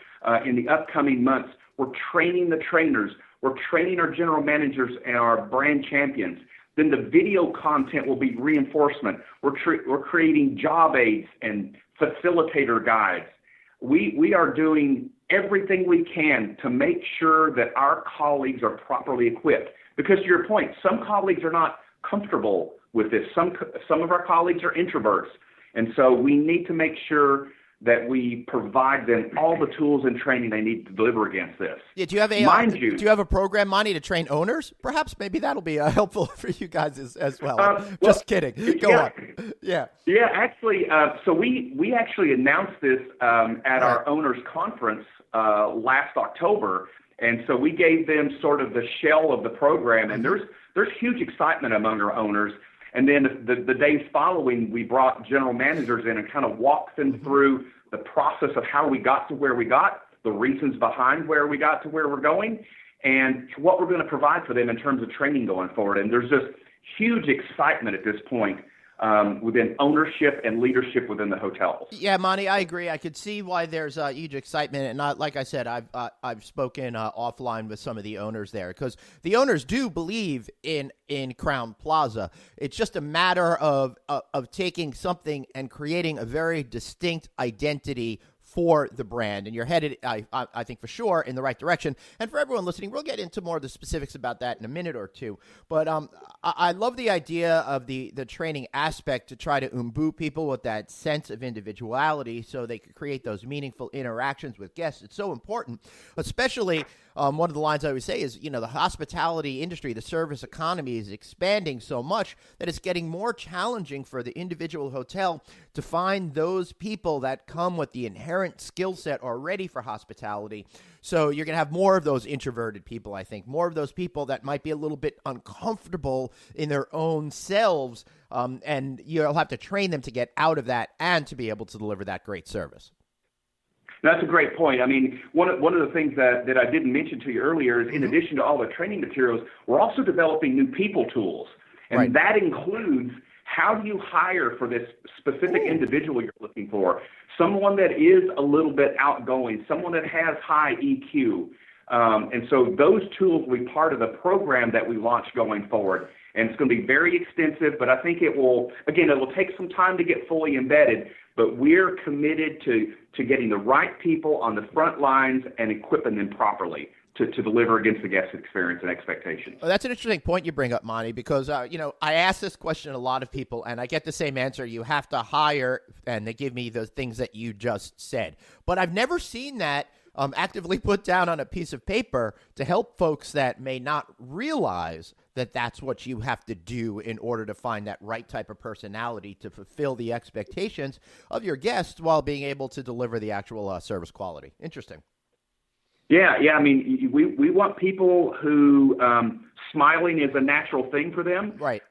in the upcoming months. We're training the trainers. We're training our general managers and our brand champions. Then the video content will be reinforcement. We're creating job aids and facilitator guides. We are doing everything we can to make sure that our colleagues are properly equipped. Because to your point, some colleagues are not comfortable with this. Some of our colleagues are introverts. And so we need to make sure that we provide them all the tools and training they need to deliver against this. Yeah, do you have a program, Monty, to train owners? Perhaps maybe that'll be helpful for you guys as well. Just kidding. Go on. Yeah. Yeah, actually, so we actually announced this at our owners conference last October, and so we gave them sort of the shell of the program, and there's huge excitement among our owners. And then the days following, we brought general managers in and kind of walked them through the process of how we got to where we got, the reasons behind where we got to where we're going, and what we're going to provide for them in terms of training going forward. And there's just huge excitement at this point within ownership and leadership within the hotels. Yeah, Monty, I agree. I could see why there's huge excitement. And like I said, I've spoken offline with some of the owners there, because the owners do believe in Crowne Plaza. It's just a matter of taking something and creating a very distinct identity for the brand, and you're headed, I think, for sure in the right direction. And for everyone listening, we'll get into more of the specifics about that in a minute or two. But I love the idea of the training aspect to try to imbue people with that sense of individuality so they could create those meaningful interactions with guests. It's so important, especially one of the lines I always say is, the hospitality industry, the service economy is expanding so much that it's getting more challenging for the individual hotel to find those people that come with the inherent skill set already for hospitality. So you're going to have more of those introverted people, I think, more of those people that might be a little bit uncomfortable in their own selves, and you'll have to train them to get out of that and to be able to deliver that great service. That's a great point. I mean, one of the things that I didn't mention to you earlier is, in addition to all the training materials, we're also developing new people tools. And that includes, how do you hire for this specific individual you're looking for? Someone that is a little bit outgoing, someone that has high EQ. And so those tools will be part of the program that we launch going forward. And it's going to be very extensive, but I think it will take some time to get fully embedded. But we're committed to getting the right people on the front lines and equipping them properly to deliver against the guest experience and expectations. Well, that's an interesting point you bring up, Monty, because, I ask this question to a lot of people, and I get the same answer. You have to hire, and they give me those things that you just said. But I've never seen that actively put down on a piece of paper to help folks that may not realize that that's what you have to do in order to find that right type of personality to fulfill the expectations of your guests while being able to deliver the actual service quality. Interesting. Yeah. I mean, we want people who smiling is a natural thing for them, right?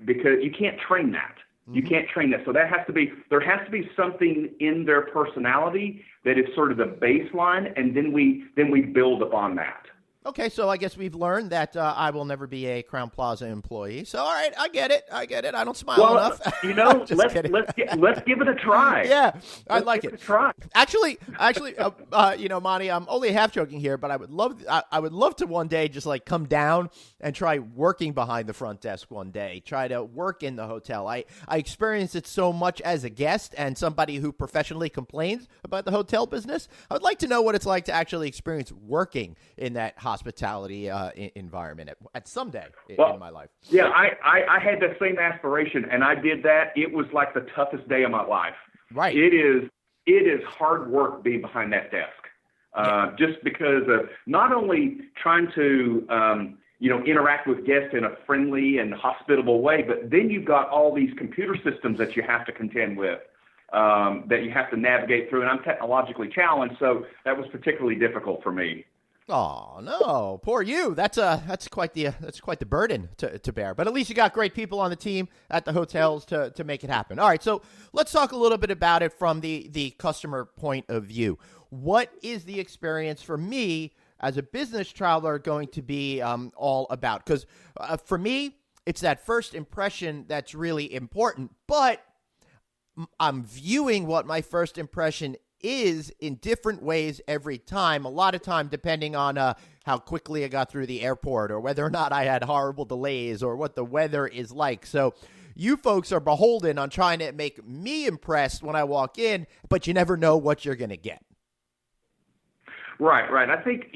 Because you can't train that. You can't train that. So there has to be something in their personality that is sort of the baseline, and then we build upon that. Okay, so I guess we've learned that I will never be a Crowne Plaza employee. So, all right, I get it. I don't smile enough. Let's give it a try. Yeah, I'd like give it. A try. Actually, Monty, I'm only half joking here, but I would love to one day just like come down and try working behind the front desk one day. Try to work in the hotel. I experienced it so much as a guest and somebody who professionally complains about the hotel business. I would like to know what it's like to actually experience working in that hospitality environment at someday in my life. Yeah, I had that same aspiration, and I did that. It was like the toughest day of my life. Right. It is hard work being behind that desk, just because of not only trying to interact with guests in a friendly and hospitable way, but then you've got all these computer systems that you have to contend with, that you have to navigate through. And I'm technologically challenged, so that was particularly difficult for me. Oh no, poor you. That's quite the burden to bear. But at least you got great people on the team at the hotels to make it happen. All right, so let's talk a little bit about it from the customer point of view. What is the experience for me as a business traveler going to be all about? Because for me, it's that first impression that's really important. But I'm viewing what my first impression is in different ways every time, a lot of time depending on how quickly I got through the airport or whether or not I had horrible delays or what the weather is like. So you folks are beholden on trying to make me impressed when I walk in, but you never know what you're going to get. Right. I think,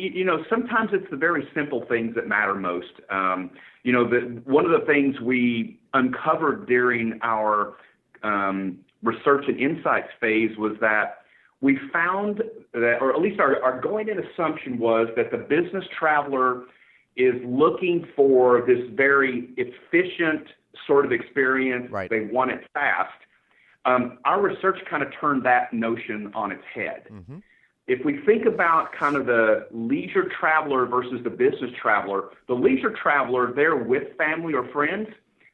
sometimes it's the very simple things that matter most. One of the things we uncovered during our research and insights phase was that we found that, or at least our going-in assumption was that the business traveler is looking for this very efficient sort of experience. Right. They want it fast. Our research kind of turned that notion on its head. Mm-hmm. If we think about kind of the leisure traveler versus the business traveler, the leisure traveler, they're with family or friends.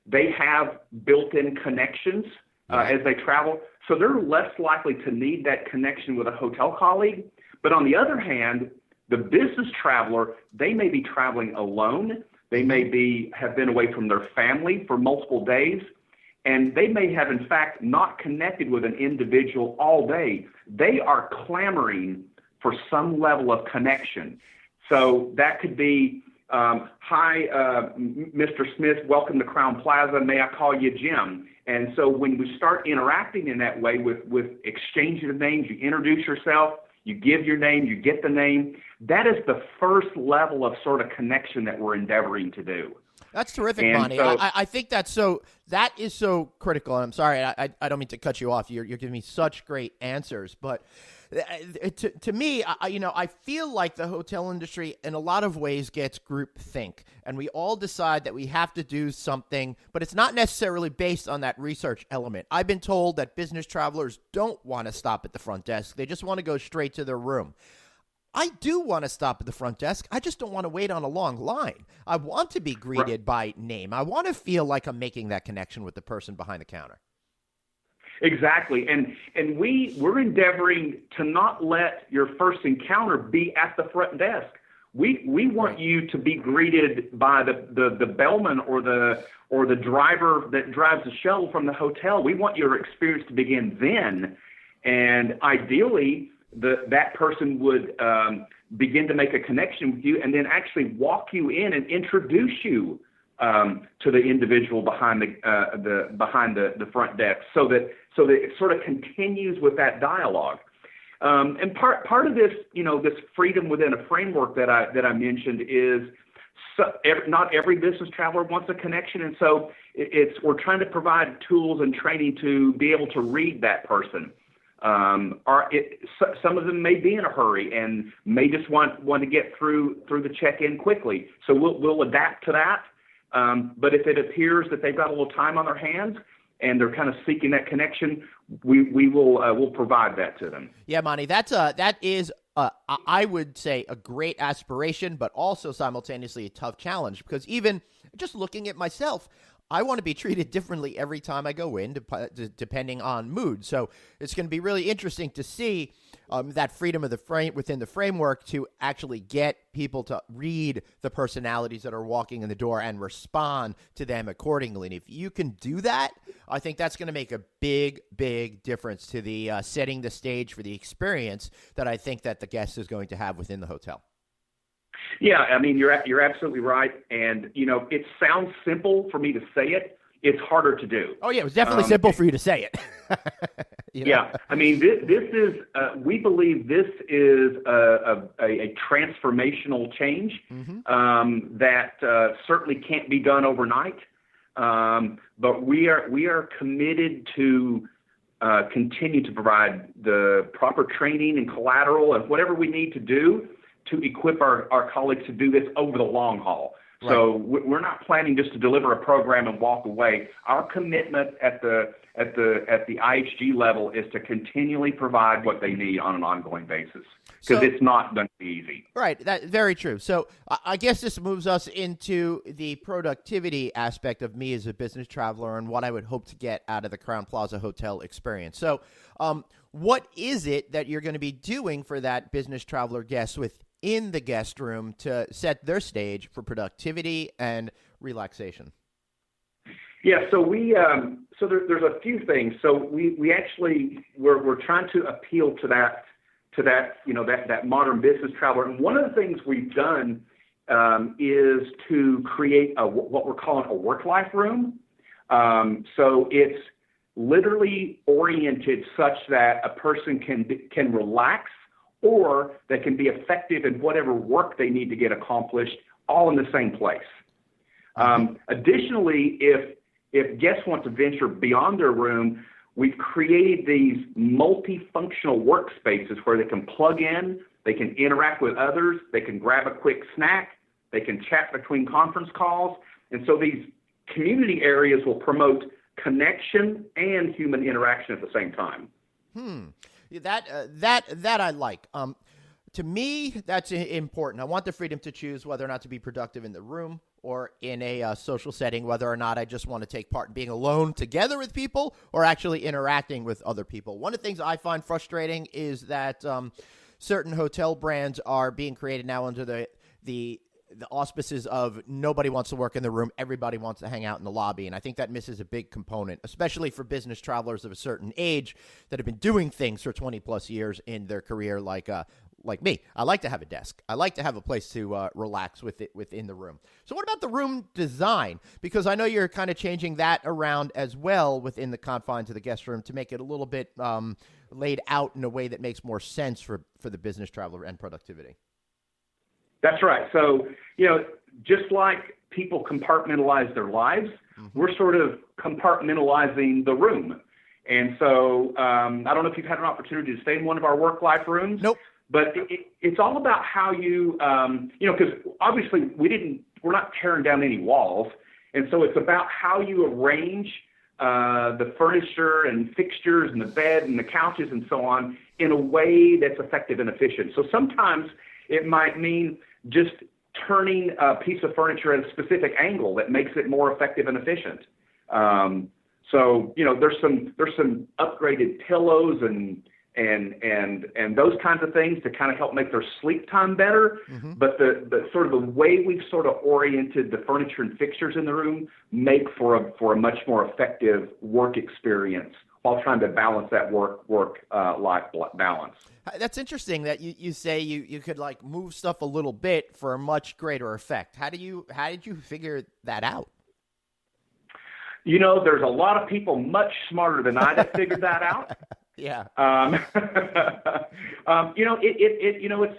They have built-in connections as they travel. So they're less likely to need that connection with a hotel colleague. But on the other hand, the business traveler, they may be traveling alone. They may have been away from their family for multiple days. And they may have, in fact, not connected with an individual all day. They are clamoring for some level of connection. So that could be, hi, Mr. Smith, welcome to Crowne Plaza. May I call you Jim? And so when we start interacting in that way with exchanging of names, you introduce yourself, you give your name, you get the name. That is the first level of sort of connection that we're endeavoring to do. That's terrific, Monty. So, I think that is so critical. And I'm sorry, I don't mean to cut you off. You're giving me such great answers, but to me, I feel like the hotel industry in a lot of ways gets groupthink, and we all decide that we have to do something, but it's not necessarily based on that research element. I've been told that business travelers don't want to stop at the front desk; they just want to go straight to their room. I do want to stop at the front desk. I just don't want to wait on a long line. I want to be greeted by name. I want to feel like I'm making that connection with the person behind the counter. Exactly. And we're endeavoring to not let your first encounter be at the front desk. We want you to be greeted by the bellman or the driver that drives the shuttle from the hotel. We want your experience to begin then. And ideally, that person would begin to make a connection with you and then actually walk you in and introduce you to the individual behind the front desk, so that it sort of continues with that dialogue. And part of this, this freedom within a framework that I mentioned is not every business traveler wants a connection, and so we're trying to provide tools and training to be able to read that person. Some of them may be in a hurry and may just want to get through the check-in quickly. So we'll adapt to that. But if it appears that they've got a little time on their hands and they're kind of seeking that connection, we'll provide that to them. Yeah, Monty, that is I would say a great aspiration, but also simultaneously a tough challenge, because even just looking at myself, I want to be treated differently every time I go in, depending on mood. So it's going to be really interesting to see that freedom of the frame within the framework to actually get people to read the personalities that are walking in the door and respond to them accordingly. And if you can do that, I think that's going to make a big, big difference to the setting the stage for the experience that I think that the guest is going to have within the hotel. Yeah, I mean, you're absolutely right. And, it sounds simple for me to say it. It's harder to do. Oh, yeah, it was definitely simple for you to say it. Yeah, I mean, this is, we believe this is a transformational change that certainly can't be done overnight. But we are committed to continue to provide the proper training and collateral and whatever we need to do to equip our colleagues to do this over the long haul. Right. So we're not planning just to deliver a program and walk away. Our commitment at the IHG level is to continually provide what they need on an ongoing basis, because it's not going to be easy. Right. That very true. So I guess this moves us into the productivity aspect of me as a business traveler and what I would hope to get out of the Crowne Plaza hotel experience. So what is it that you're going to be doing for that business traveler guest within the guest room to set their stage for productivity and relaxation? Yeah, so there's a few things. So we actually we're trying to appeal to that that modern business traveler. And one of the things we've done is to create what we're calling a work-life room. So it's literally oriented such that a person can relax, or they can be effective in whatever work they need to get accomplished, all in the same place. Additionally, if guests want to venture beyond their room, we've created these multifunctional workspaces where they can plug in, they can interact with others, they can grab a quick snack, they can chat between conference calls. And so these community areas will promote connection and human interaction at the same time. That I like. To me, that's important. I want the freedom to choose whether or not to be productive in the room or in a social setting, whether or not I just want to take part in being alone together with people or actually interacting with other people. One of the things I find frustrating is that certain hotel brands are being created now under the auspices of nobody wants to work in the room, everybody wants to hang out in the lobby. And I think that misses a big component, especially for business travelers of a certain age that have been doing things for 20 plus years in their career, like me. I like to have a desk. I like to have a place to relax within the room. So what about the room design? Because I know you're kind of changing that around as well within the confines of the guest room to make it a little bit laid out in a way that makes more sense for the business traveler and productivity. That's right. So, just like people compartmentalize their lives, we're sort of compartmentalizing the room. And so I don't know if you've had an opportunity to stay in one of our work-life rooms. Nope. But it's all about how you, because obviously we're not tearing down any walls. And so it's about how you arrange the furniture and fixtures and the bed and the couches and so on in a way that's effective and efficient. So sometimes it might mean just turning a piece of furniture at a specific angle that makes it more effective and efficient. So there's some upgraded pillows and those kinds of things to kind of help make their sleep time better. But the sort of the way we've sort of oriented the furniture and fixtures in the room make for a much more effective work experience while trying to balance that work-life balance. That's interesting that you say you could like move stuff a little bit for a much greater effect. How did you figure that out? There's a lot of people much smarter than I that figured that out. Yeah.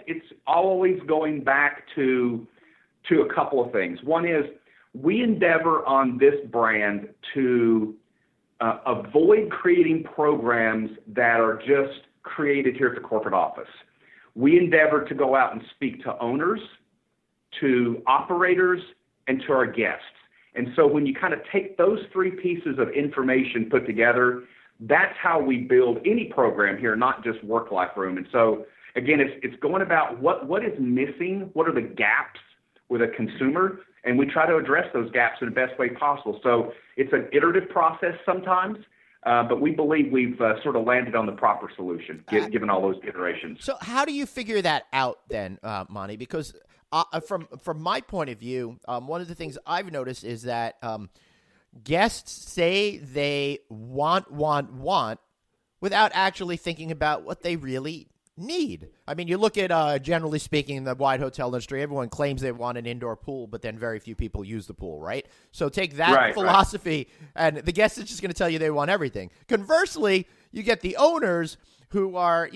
It's always going back to a couple of things. One is we endeavor on this brand to avoid creating programs that are just created here at the corporate office. We endeavor to go out and speak to owners, to operators, and to our guests. And so when you kind of take those three pieces of information put together, that's how we build any program here, not just work-life room. And so, again, it's going about what is missing, what are the gaps with a consumer, and we try to address those gaps in the best way possible. So it's an iterative process sometimes, But we believe we've sort of landed on the proper solution, given all those iterations. So how do you figure that out then, Monte? Because from my point of view, one of the things I've noticed is that guests say they want without actually thinking about what they really need. I mean, you look at, generally speaking, in the wide hotel industry, everyone claims they want an indoor pool, but then very few people use the pool, right? So take that philosophy, and the guest is just going to tell you they want everything. Conversely, you get the owners who are,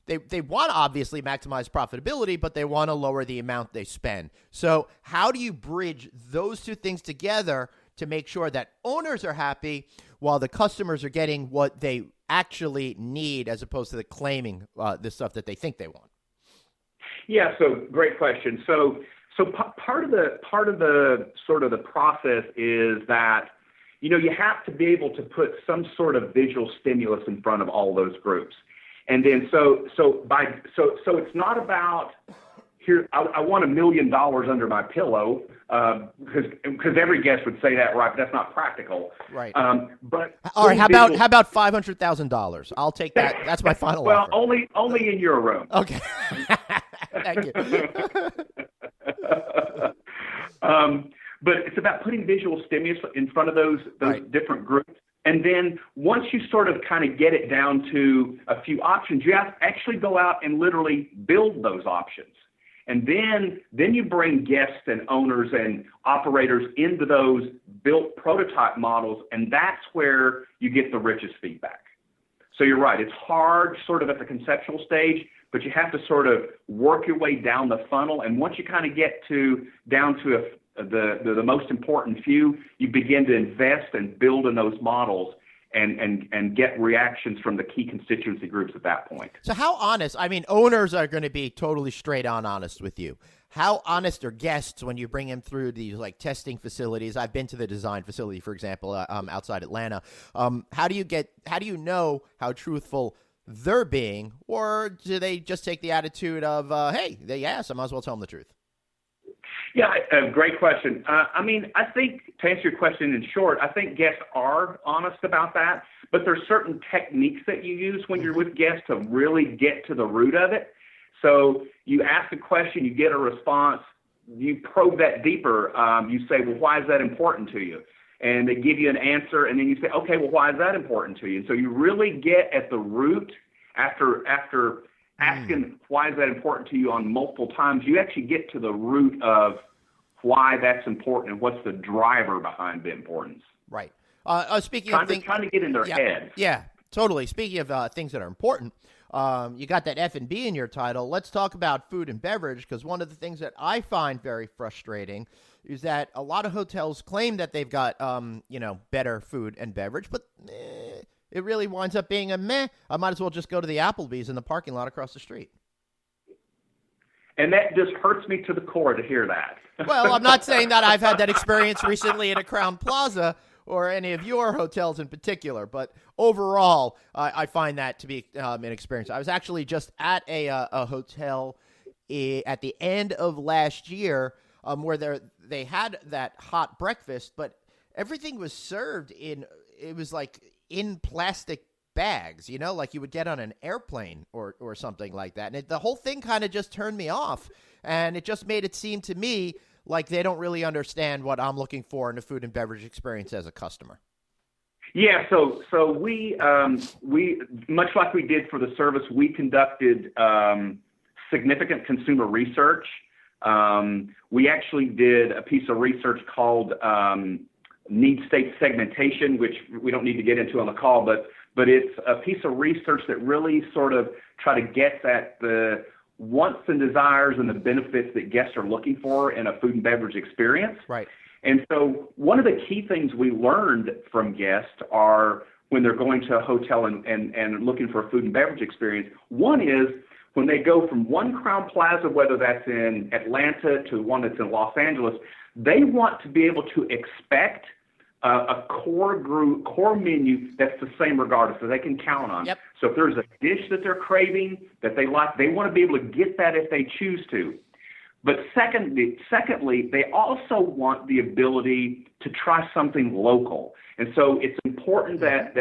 they want to obviously maximize profitability, but they want to lower the amount they spend. So how do you bridge those two things together to make sure that owners are happy while the customers are getting what they actually need, as opposed to the claiming the stuff that they think they want? Yeah, so great question. So part of the sort of the process is that you have to be able to put some sort of visual stimulus in front of all those groups, and then so it's not about here. I want $1 million under my pillow, because every guest would say that, right? But that's not practical, right? But all right, how about $500,000? I'll take that. That's my final offer. Well, only in your room. Okay. Thank you. But it's about putting visual stimulus in front of those different groups. And then once you sort of kind of get it down to a few options, you have to actually go out and literally build those options. And then you bring guests and owners and operators into those built prototype models, and that's where you get the richest feedback. So you're right. It's hard sort of at the conceptual stage, but you have to sort of work your way down the funnel. And once you kind of get down to the most important few, you begin to invest and build in those models and get reactions from the key constituency groups at that point. So how honest? I mean, owners are going to be totally straight on honest with you. How honest are guests when you bring them through these testing facilities? I've been to the design facility, for example, outside Atlanta. How do you know how truthful they're being, or do they just take the attitude of, hey, they asked, I might as well tell them the truth? Yeah, great question. I mean, I think to answer your question in short, I think guests are honest about that, but there's certain techniques that you use when you're with guests to really get to the root of it. So you ask a question, you get a response, you probe that deeper. You say, well, why is that important to you? And they give you an answer, and then you say, okay, well, why is that important to you? And so you really get at the root after asking why is that important to you on multiple times. You actually get to the root of why that's important and what's the driver behind the importance. Right. Speaking of things, trying to get in their head. Yeah, totally. Speaking of things that are important, you got that F&B in your title. Let's talk about food and beverage, because one of the things that I find very frustrating is that a lot of hotels claim that they've got better food and beverage, but it really winds up being a meh. I might as well just go to the Applebee's in the parking lot across the street. And that just hurts me to the core to hear that. Well, I'm not saying that I've had that experience recently at a Crowne Plaza or any of your hotels in particular, but overall, I find that to be an experience. I was actually just at a hotel at the end of last year where they had that hot breakfast, but everything was served in plastic bags, like you would get on an airplane or something like that. And the whole thing kind of just turned me off. And it just made it seem to me like they don't really understand what I'm looking for in a food and beverage experience as a customer. Yeah, so we much like we did for the service, we conducted significant consumer research. We actually did a piece of research called need state segmentation, which we don't need to get into on the call, but it's a piece of research that really sort of try to get at the wants and desires and the benefits that guests are looking for in a food and beverage experience. Right. And so one of the key things we learned from guests are when they're going to a hotel and looking for a food and beverage experience, one is when they go from one Crowne Plaza, whether that's in Atlanta to one that's in Los Angeles, they want to be able to expect a core menu that's the same regardless, that they can count on. Yep. So if there's a dish that they're craving that they like, they want to be able to get that if they choose to. But secondly, they also want the ability to try something local. And so it's important that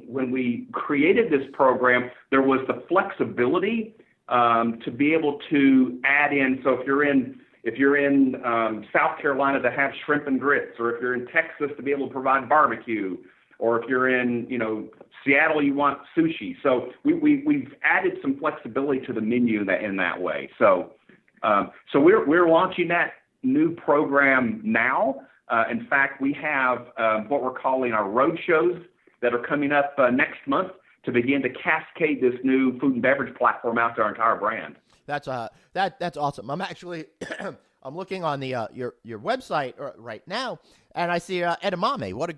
when we created this program, there was the flexibility to be able to add in. So if you're in South Carolina to have shrimp and grits, or if you're in Texas to be able to provide barbecue, or if you're in Seattle, you want sushi. So we've added some flexibility to the menu in that way. So we're launching that new program now. In fact, we have what we're calling our road shows that are coming up next month to begin to cascade this new food and beverage platform out to our entire brand. That's awesome. I'm actually I'm looking on the your website right now, and I see edamame. What a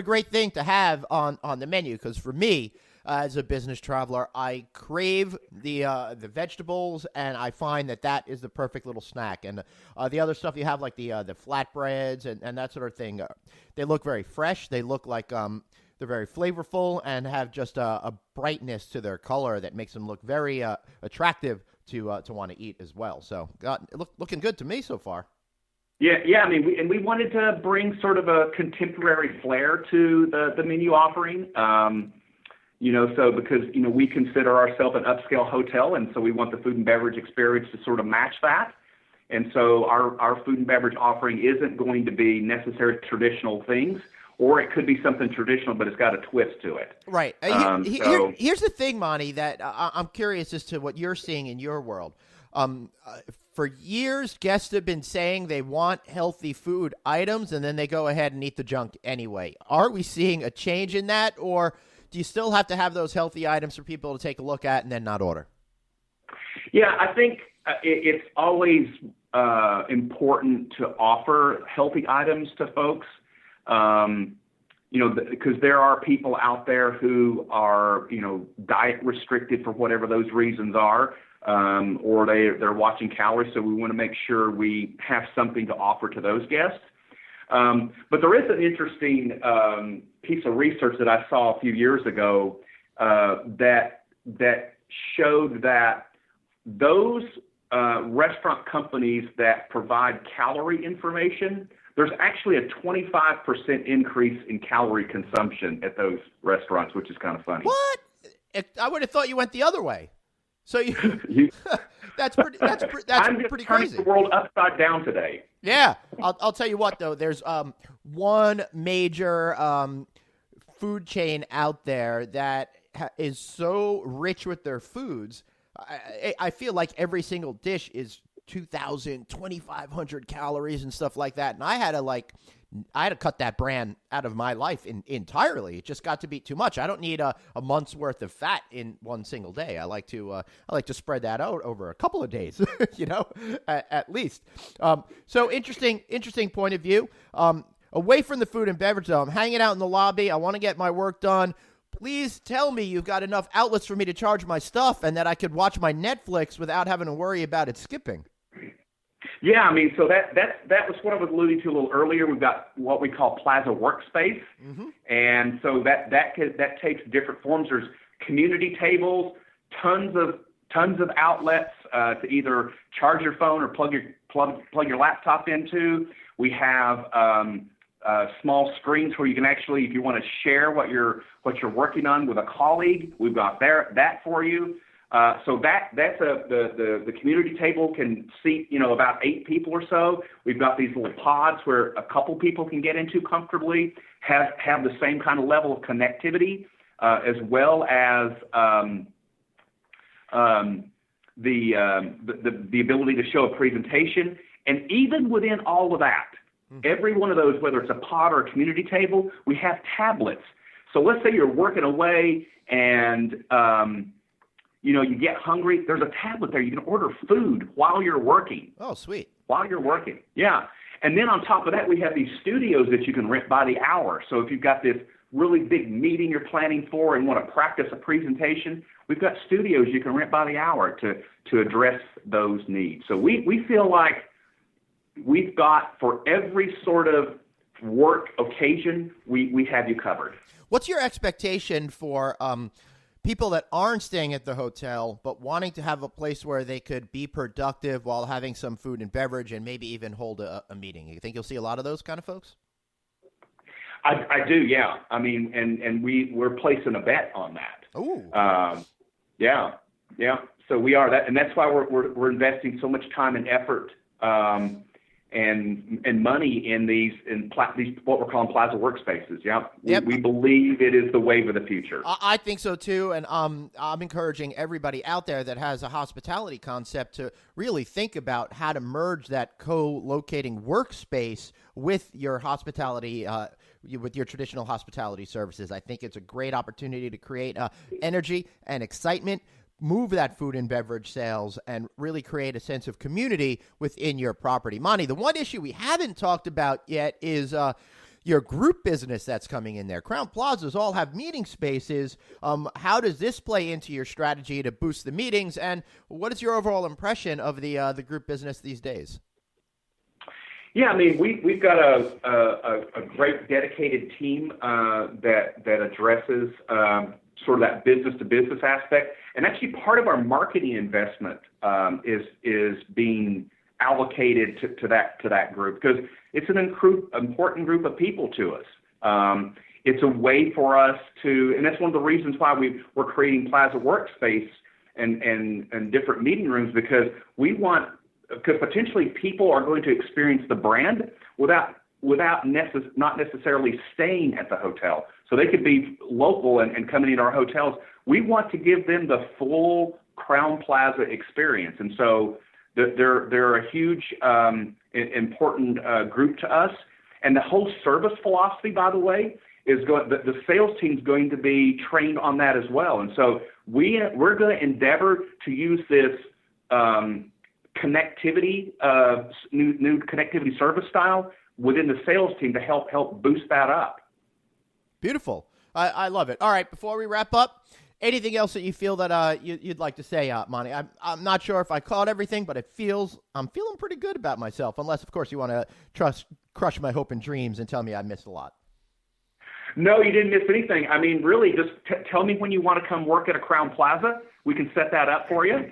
great thing to have on the menu, because for me, as a business traveler, I crave the vegetables, and I find that is the perfect little snack. And the other stuff you have, like the flatbreads and that sort of thing, they look very fresh. They look like they're very flavorful and have just a brightness to their color that makes them look very attractive to want to eat as well. So looking good to me so far. Yeah. I mean, we wanted to bring sort of a contemporary flair to the menu offering. So because we consider ourselves an upscale hotel, and so we want the food and beverage experience to sort of match that. And so our food and beverage offering isn't going to be necessarily traditional things, or it could be something traditional, but it's got a twist to it. Right. Here's the thing, Monte, that I'm curious as to what you're seeing in your world. For years, guests have been saying they want healthy food items, and then they go ahead and eat the junk anyway. Are we seeing a change in that, or do you still have to have those healthy items for people to take a look at and then not order? Yeah, I think it's always important to offer healthy items to folks. Because there are people out there who are, diet restricted for whatever those reasons are, or they're watching calories. So we want to make sure we have something to offer to those guests. But there is an interesting piece of research that I saw a few years ago that showed that those restaurant companies that provide calorie information, there's actually a 25% increase in calorie consumption at those restaurants, which is kind of funny. What? I would have thought you went the other way. So that's pretty I'm just turning crazy. The world upside down today. Yeah, I'll tell you what though. There's one major food chain out there that is so rich with their foods. I feel like every single dish is 2,000, 2,500 calories and stuff like that. And I had to cut that brand out of my life entirely. It just got to be too much. I don't need a month's worth of fat in one single day. I like to spread that out over a couple of days, at least. So interesting point of view. Away from the food and beverage, though, I'm hanging out in the lobby. I want to get my work done. Please tell me you've got enough outlets for me to charge my stuff and that I could watch my Netflix without having to worry about it skipping. Yeah, I mean, so that was what I was alluding to a little earlier. We've got what we call Plaza Workspace, and so that takes different forms. There's community tables, tons of outlets to either charge your phone or plug your laptop into. We have small screens where you can actually, if you want to share what you're working on with a colleague, we've got that for you. So that's the community table can seat, about 8 people or so. We've got these little pods where a couple people can get into comfortably, have the same kind of level of connectivity, as well as the ability to show a presentation. And even within all of that, every one of those, whether it's a pod or a community table, we have tablets. So let's say you're working away and you get hungry. There's a tablet there. You can order food while you're working. Oh, sweet. While you're working. Yeah. And then on top of that, we have these studios that you can rent by the hour. So if you've got this really big meeting you're planning for and want to practice a presentation, we've got studios you can rent by the hour to address those needs. So we feel like we've got, for every sort of work occasion, we have you covered. What's your expectation for people that aren't staying at the hotel but wanting to have a place where they could be productive while having some food and beverage and maybe even hold a meeting? You think you'll see a lot of those kind of folks? I do, yeah. I mean, and we're placing a bet on that. Ooh. Yeah. So we are that, and that's why we're investing so much time and effort and money in these what we're calling plaza workspaces. Yeah. Yep. We believe it is the wave of the future. I think so too, and I'm encouraging everybody out there that has a hospitality concept to really think about how to merge that co-locating workspace with your hospitality, with your traditional hospitality services. I think it's a great opportunity to create energy and excitement, move that food and beverage sales, and really create a sense of community within your property. Monty, the one issue we haven't talked about yet is your group business that's coming in there. Crowne Plazas all have meeting spaces. How does this play into your strategy to boost the meetings, and what is your overall impression of the group business these days? Yeah, I mean, we've got a great dedicated team that addresses sort of that business-to-business aspect. And actually part of our marketing investment is being allocated to that group, because it's an important group of people to us. It's a way for us to, and that's one of the reasons why we're creating Plaza Workspace and different meeting rooms, because potentially people are going to experience the brand without not necessarily staying at the hotel. So they could be local and coming into our hotels. We want to give them the full Crowne Plaza experience. And so they're a huge, important group to us. And the whole service philosophy, by the way, is the sales team's going to be trained on that as well. And so we're going to endeavor to use this connectivity, new connectivity service style within the sales team to help boost that up. Beautiful. I love it. All right, before we wrap up, anything else that you feel that you'd like to say, Monty? I'm not sure if I caught everything, but I'm feeling pretty good about myself, unless, of course, you want to crush my hope and dreams and tell me I missed a lot. No, you didn't miss anything. I mean, really, just tell me when you want to come work at a Crowne Plaza. We can set that up for you.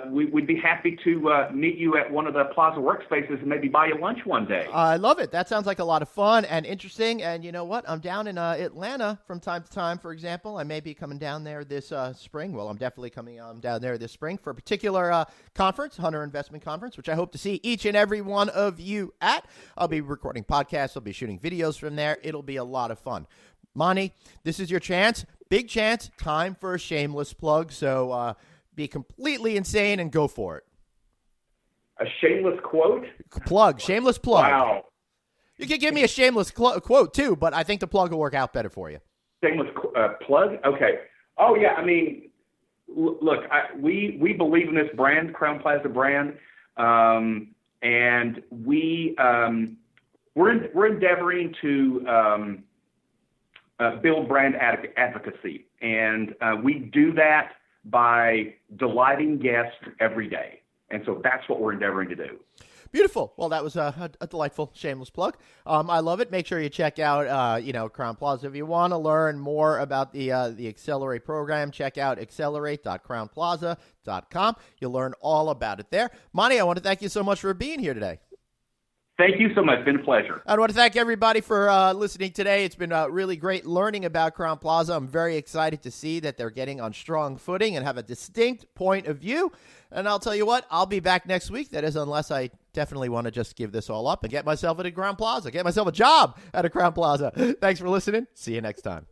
We'd be happy to meet you at one of the Plaza Workspaces and maybe buy you lunch one day. I love it. That sounds like a lot of fun and interesting. And you know what? I'm down in Atlanta from time to time, for example. I may be coming down there this spring. Well, I'm definitely coming down there this spring for a particular conference, Hunter Investment Conference, which I hope to see each and every one of you at. I'll be recording podcasts. I'll be shooting videos from there. It'll be a lot of fun. Monty, this is your chance. Big chance. Time for a shameless plug. So be completely insane and go for it. A shameless quote? Plug. Shameless plug. Wow. You can give me a shameless quote too, but I think the plug will work out better for you. Shameless plug? Okay. Oh, yeah. I mean, look, we believe in this brand, Crowne Plaza brand, and we're endeavoring to build brand advocacy, and we do that by delighting guests every day, and so that's what we're endeavoring to do. Beautiful. Well, that was a delightful shameless plug. I love it. Make sure you check out Crowne Plaza. If you want to learn more about the Accelerate program, check out accelerate.crowneplaza.com. You'll learn all about it there. Monty, I want to thank you so much for being here today. Thank you so much. It's been a pleasure. I want to thank everybody for listening today. It's been really great learning about Crowne Plaza. I'm very excited to see that they're getting on strong footing and have a distinct point of view. And I'll tell you what, I'll be back next week. That is, unless I definitely want to just give this all up and get myself at a Crowne Plaza, get myself a job at a Crowne Plaza. Thanks for listening. See you next time.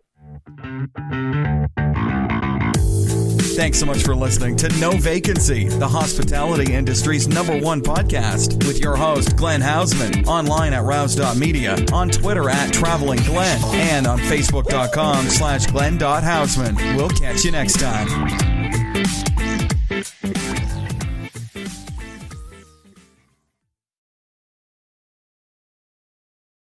Thanks so much for listening to No Vacancy, the hospitality industry's #1 podcast, with your host, Glenn Hausman, online at rouse.media, on Twitter at TravelingGlenn, and on Facebook.com/Glenn.Hausman. We'll catch you next time.